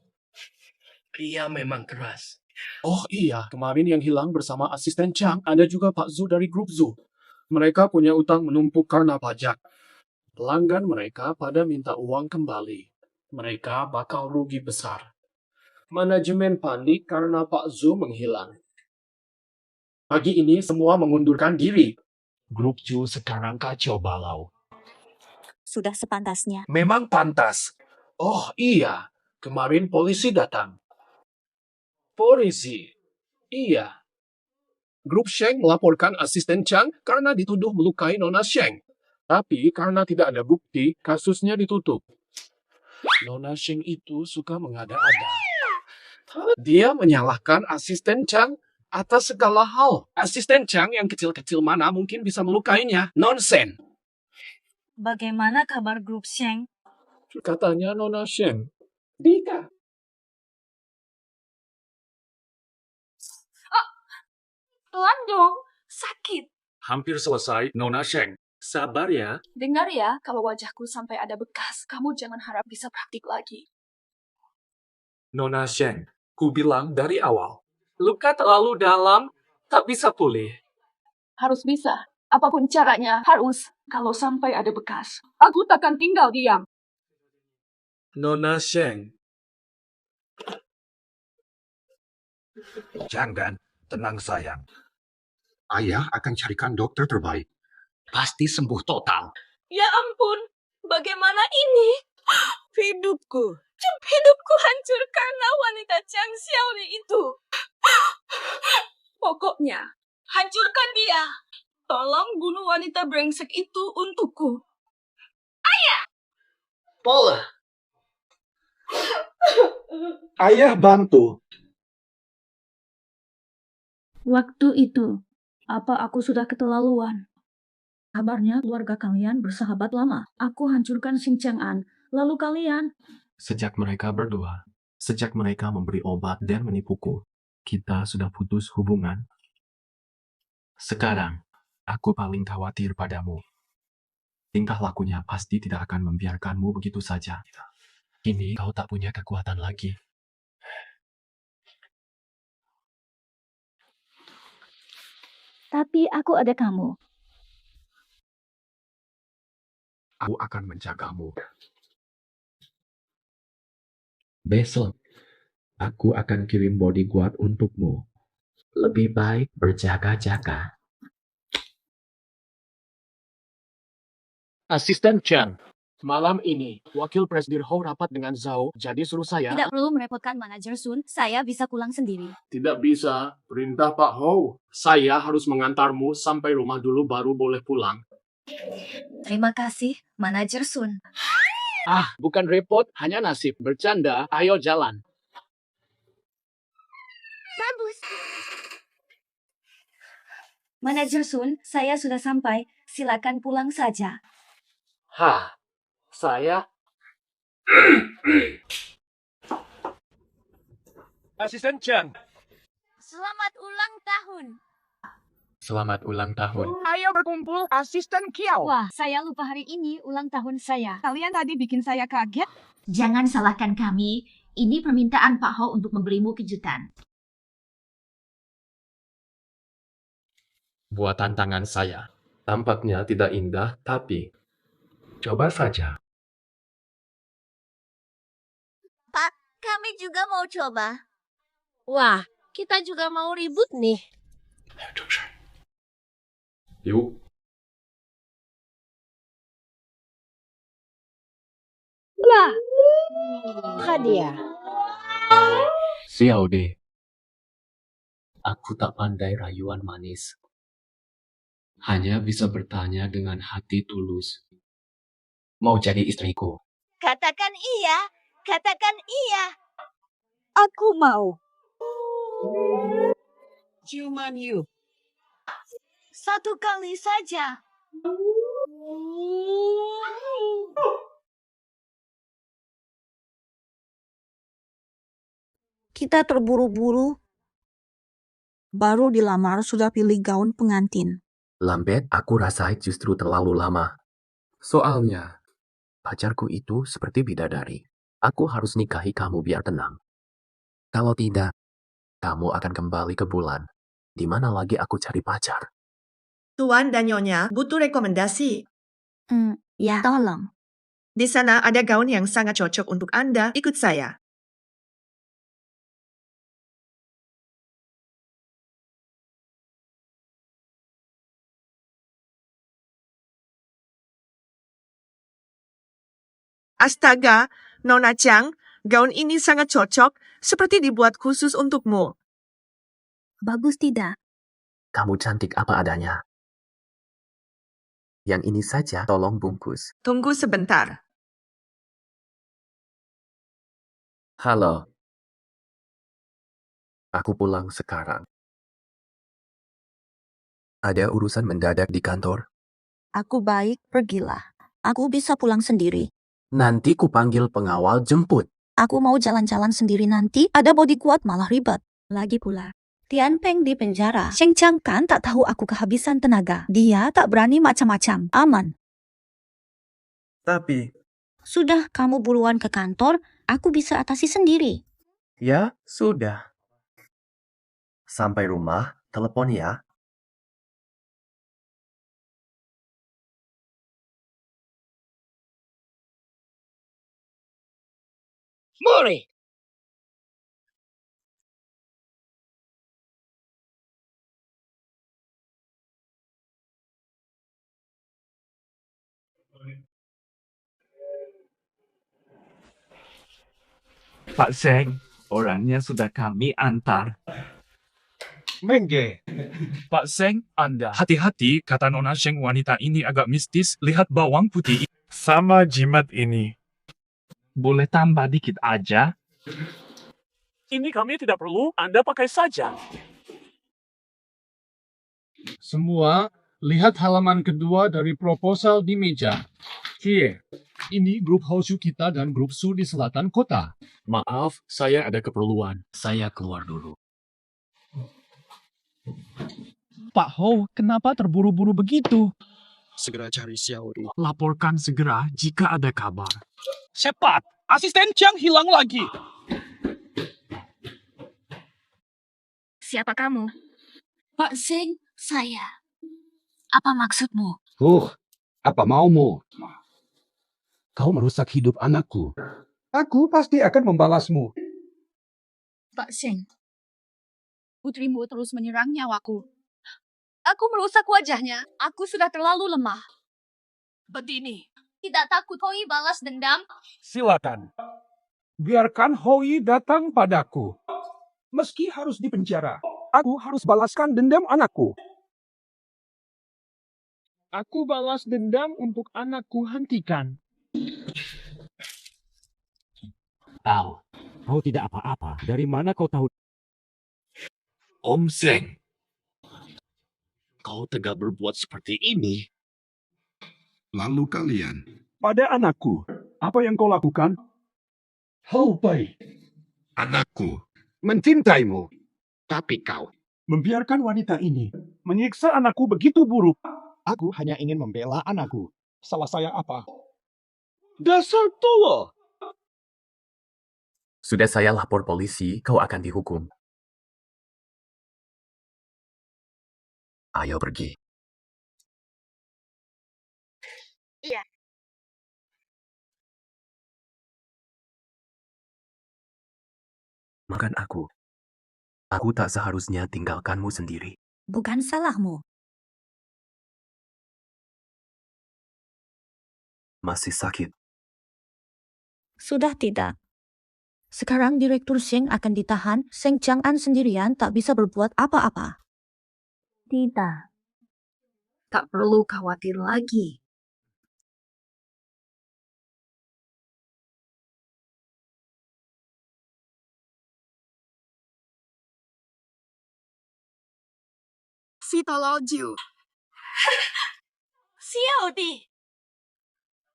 Dia memang keras. Oh iya, kemarin yang hilang bersama asisten Chang ada juga Pak Zhu dari grup Zhu. Mereka punya utang menumpuk karena pajak. Pelanggan mereka pada minta uang kembali. Mereka bakal rugi besar. Manajemen panik karena Pak Zhu menghilang. Pagi ini semua mengundurkan diri. Grup Zhu sekarang kacau balau. Sudah sepantasnya. Memang pantas. Oh iya, kemarin polisi datang. Polisi? Iya. Grup Sheng melaporkan asisten Chang karena dituduh melukai Nona Sheng. Tapi karena tidak ada bukti, kasusnya ditutup. Nona Sheng itu suka mengada-ada. Dia menyalahkan asisten Chang atas segala hal. Asisten Chang yang kecil-kecil mana mungkin bisa melukainya. Nonsen. Bagaimana kabar grup Sheng? Katanya Nona Sheng. Dika. Pelan dong, sakit. Hampir selesai, Nona Sheng. Sabar ya. Dengar ya, kalau wajahku sampai ada bekas, kamu jangan harap bisa praktik lagi. Nona Sheng, ku bilang dari awal. Luka terlalu dalam, tak bisa pulih. Harus bisa. Apapun caranya, harus. Kalau sampai ada bekas, aku takkan tinggal diam. Nona Sheng. Jangan, tenang sayang. Ayah akan carikan dokter terbaik. Pasti sembuh total. Ya ampun, bagaimana ini? Hidupku hancur karena wanita Chang Xiaoli itu. Pokoknya, hancurkan dia. Tolong bunuh wanita brengsek itu untukku. Ayah! Paula. Ayah bantu. Waktu itu, apa aku sudah keterlaluan? Kabarnya keluarga kalian bersahabat lama. Aku hancurkan Xing Chang'an. Lalu kalian? Sejak mereka berdua, sejak mereka memberi obat dan menipuku, kita sudah putus hubungan. Sekarang, aku paling khawatir padamu. Tingkah lakunya pasti tidak akan membiarkanmu begitu saja. Kini kau tak punya kekuatan lagi. Tapi aku ada kamu. Aku akan menjagamu. Besok, aku akan kirim bodyguard untukmu. Lebih baik berjaga-jaga. Asisten Chan, malam ini Wakil Presidir Ho rapat dengan Zhao, jadi suruh saya. Tidak perlu merepotkan manajer Sun, saya bisa pulang sendiri. Tidak bisa, perintah Pak Ho. Saya harus mengantarmu sampai rumah dulu baru boleh pulang. Terima kasih, Manajer Sun. Bukan repot, hanya nasib. Bercanda, ayo jalan. Bagus. Manajer Sun, saya sudah sampai. Silakan pulang saja. Saya? Asisten Chang. Selamat ulang tahun. Selamat ulang tahun. Ayo berkumpul, Asisten Kiao. Wah, saya lupa hari ini ulang tahun saya. Kalian tadi bikin saya kaget. Jangan salahkan kami. Ini permintaan Pak Ho untuk memberimu kejutan. Buatan tangan saya. Tampaknya tidak indah, tapi coba saja. Pak, kami juga mau coba. Wah, kita juga mau ribut nih. Yuk. Lah, hadiah. Xiao De. Aku tak pandai rayuan manis. Hanya bisa bertanya dengan hati tulus. Mau jadi istriku? Katakan iya, katakan iya. Aku mau. Ciuman yuk. Satu kali saja. Kita terburu-buru. Baru dilamar sudah pilih gaun pengantin. Lambat, aku rasa justru terlalu lama. Soalnya, pacarku itu seperti bidadari. Aku harus nikahi kamu biar tenang. Kalau tidak, kamu akan kembali ke bulan. Di mana lagi aku cari pacar? Tuan dan Nyonya butuh rekomendasi. Ya, tolong. Di sana ada gaun yang sangat cocok untuk Anda. Ikut saya. Astaga, Nona Chang, gaun ini sangat cocok, seperti dibuat khusus untukmu. Bagus tidak? Kamu cantik apa adanya. Yang ini saja tolong bungkus. Tunggu sebentar. Halo. Aku pulang sekarang. Ada urusan mendadak di kantor. Aku baik, pergilah. Aku bisa pulang sendiri. Nanti ku panggil pengawal jemput. Aku mau jalan-jalan sendiri nanti, ada body kuat malah ribet. Lagi pula, Tian Peng di penjara. Sheng Chang kan tak tahu aku kehabisan tenaga. Dia tak berani macam-macam. Aman. Tapi, Sudah, kamu buruan ke kantor, aku bisa atasi sendiri. Ya, sudah. Sampai rumah, telepon ya. Mari. Pak Zeng, orangnya sudah kami antar. Mengge. Pak Zeng, Anda hati-hati, kata Nona Sheng, wanita ini agak mistis. Lihat bawang putih. Sama jimat ini. Boleh tambah dikit aja? Ini kami tidak perlu, Anda pakai saja. Semua, lihat halaman kedua dari proposal di meja. Cie, ini grup Hosu kita dan grup Su di selatan kota. Maaf, saya ada keperluan. Saya keluar dulu. Pak Ho, kenapa terburu-buru begitu? Segera cari Xiaori. Laporkan segera jika ada kabar. Cepat, asisten Chang hilang lagi. Siapa kamu? Pak Zeng, saya. Apa maksudmu? Apa maumu? Kau merusak hidup anakku. Aku pasti akan membalasmu. Pak Zeng, putrimu terus menyerang nyawaku. Aku merusak wajahnya. Aku sudah terlalu lemah. Bedini. Tidak takut Hoi balas dendam? Silakan. Biarkan Hoi datang padaku. Meski harus dipenjara, aku harus balaskan dendam anakku. Aku balas dendam untuk anakku hentikan. Kau tidak apa-apa. Dari mana kau tahu? Om Seng, kau tega berbuat seperti ini? Lalu kalian, Pada anakku, apa yang kau lakukan? Hou Pai, anakku, mencintaimu. Tapi kau Membiarkan wanita ini menyiksa anakku begitu buruk. Aku hanya ingin membela anakku. Salah saya apa? Dasar tolol! Sudah saya lapor polisi, kau akan dihukum. Ayo pergi. Iya. Makan aku. Aku tak seharusnya tinggalkanmu sendiri. Bukan salahmu. Masih sakit. Sudah tidak. Sekarang Direktur Sheng akan ditahan, Sheng Chang'an sendirian tak bisa berbuat apa-apa. Tidak. Tak perlu khawatir lagi. Sita Laju. 小弟，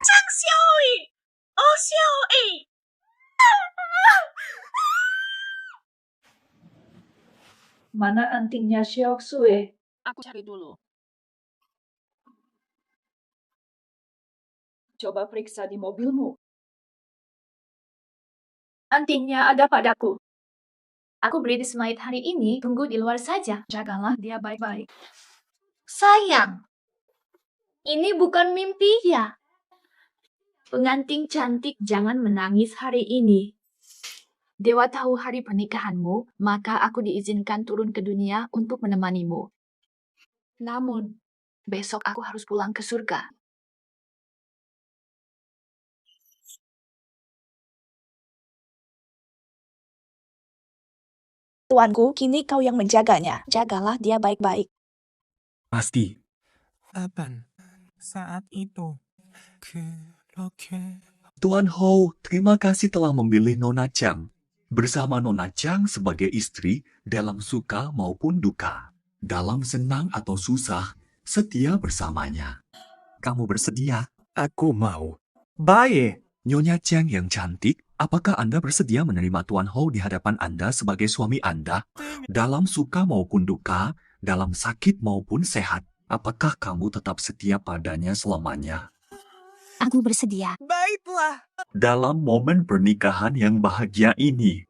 张小雨，哦，小雨。 Mana antingnya Xiao Sui? Aku cari dulu. Coba periksa di mobilmu. Antingnya ada padaku. Aku beli di Smite hari ini, tunggu di luar saja. Jagalah dia baik-baik. Sayang, ini bukan mimpi ya. Pengantin cantik, jangan menangis hari ini. Dewa tahu hari pernikahanmu, maka aku diizinkan turun ke dunia untuk menemanimu. Namun, besok aku harus pulang ke surga. Tuanku, kini kau yang menjaganya. Jagalah dia baik-baik. Pasti. Kapan saat itu? Tuan Hou, terima kasih telah memilih Nona Chang. Bersama Nona Chang sebagai istri dalam suka maupun duka. Dalam senang atau susah, setia bersamanya. Kamu bersedia? Aku mau. Baik. Nyonya Chang yang cantik, apakah Anda bersedia menerima Tuan Hou di hadapan Anda sebagai suami Anda? Dalam suka maupun duka, dalam sakit maupun sehat, apakah kamu tetap setia padanya selamanya? Aku bersedia. Baiklah. Dalam momen pernikahan yang bahagia ini,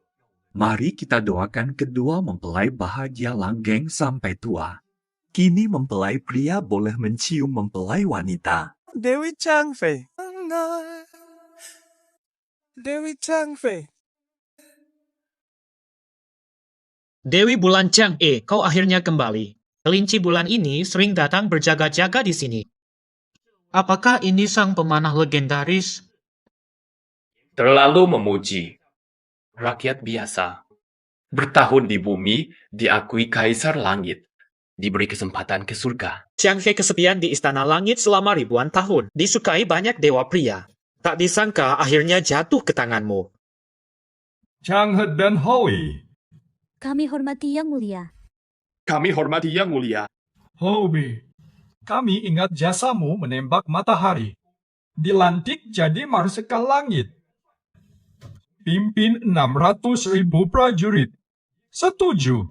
mari kita doakan kedua mempelai bahagia langgeng sampai tua. Kini mempelai pria boleh mencium mempelai wanita. Dewi Changfei. Dewi Changfei. Dewi Bulan Chang, kau akhirnya kembali. Kelinci bulan ini sering datang berjaga-jaga di sini. Apakah ini sang pemanah legendaris? Terlalu memuji. Rakyat biasa. Bertahun di bumi, diakui kaisar langit. Diberi kesempatan ke surga. Chang Fei kesepian di istana langit selama ribuan tahun. Disukai banyak dewa pria. Tak disangka akhirnya jatuh ke tanganmu. Chang He dan Howie. Kami hormati Yang Mulia. Kami hormati Yang Mulia. Howie, kami ingat jasamu menembak matahari. Dilantik jadi marsekal langit. Pimpin 600.000 prajurit. Setuju.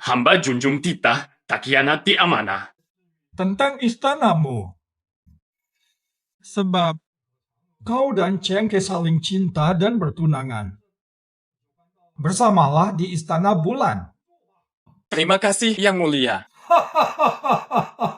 Hamba junjung titah, tak kianati amanah. Tentang istanamu. Sebab kau dan Chengke saling cinta dan bertunangan. Bersamalah di istana bulan. Terima kasih, Yang Mulia. Hahaha.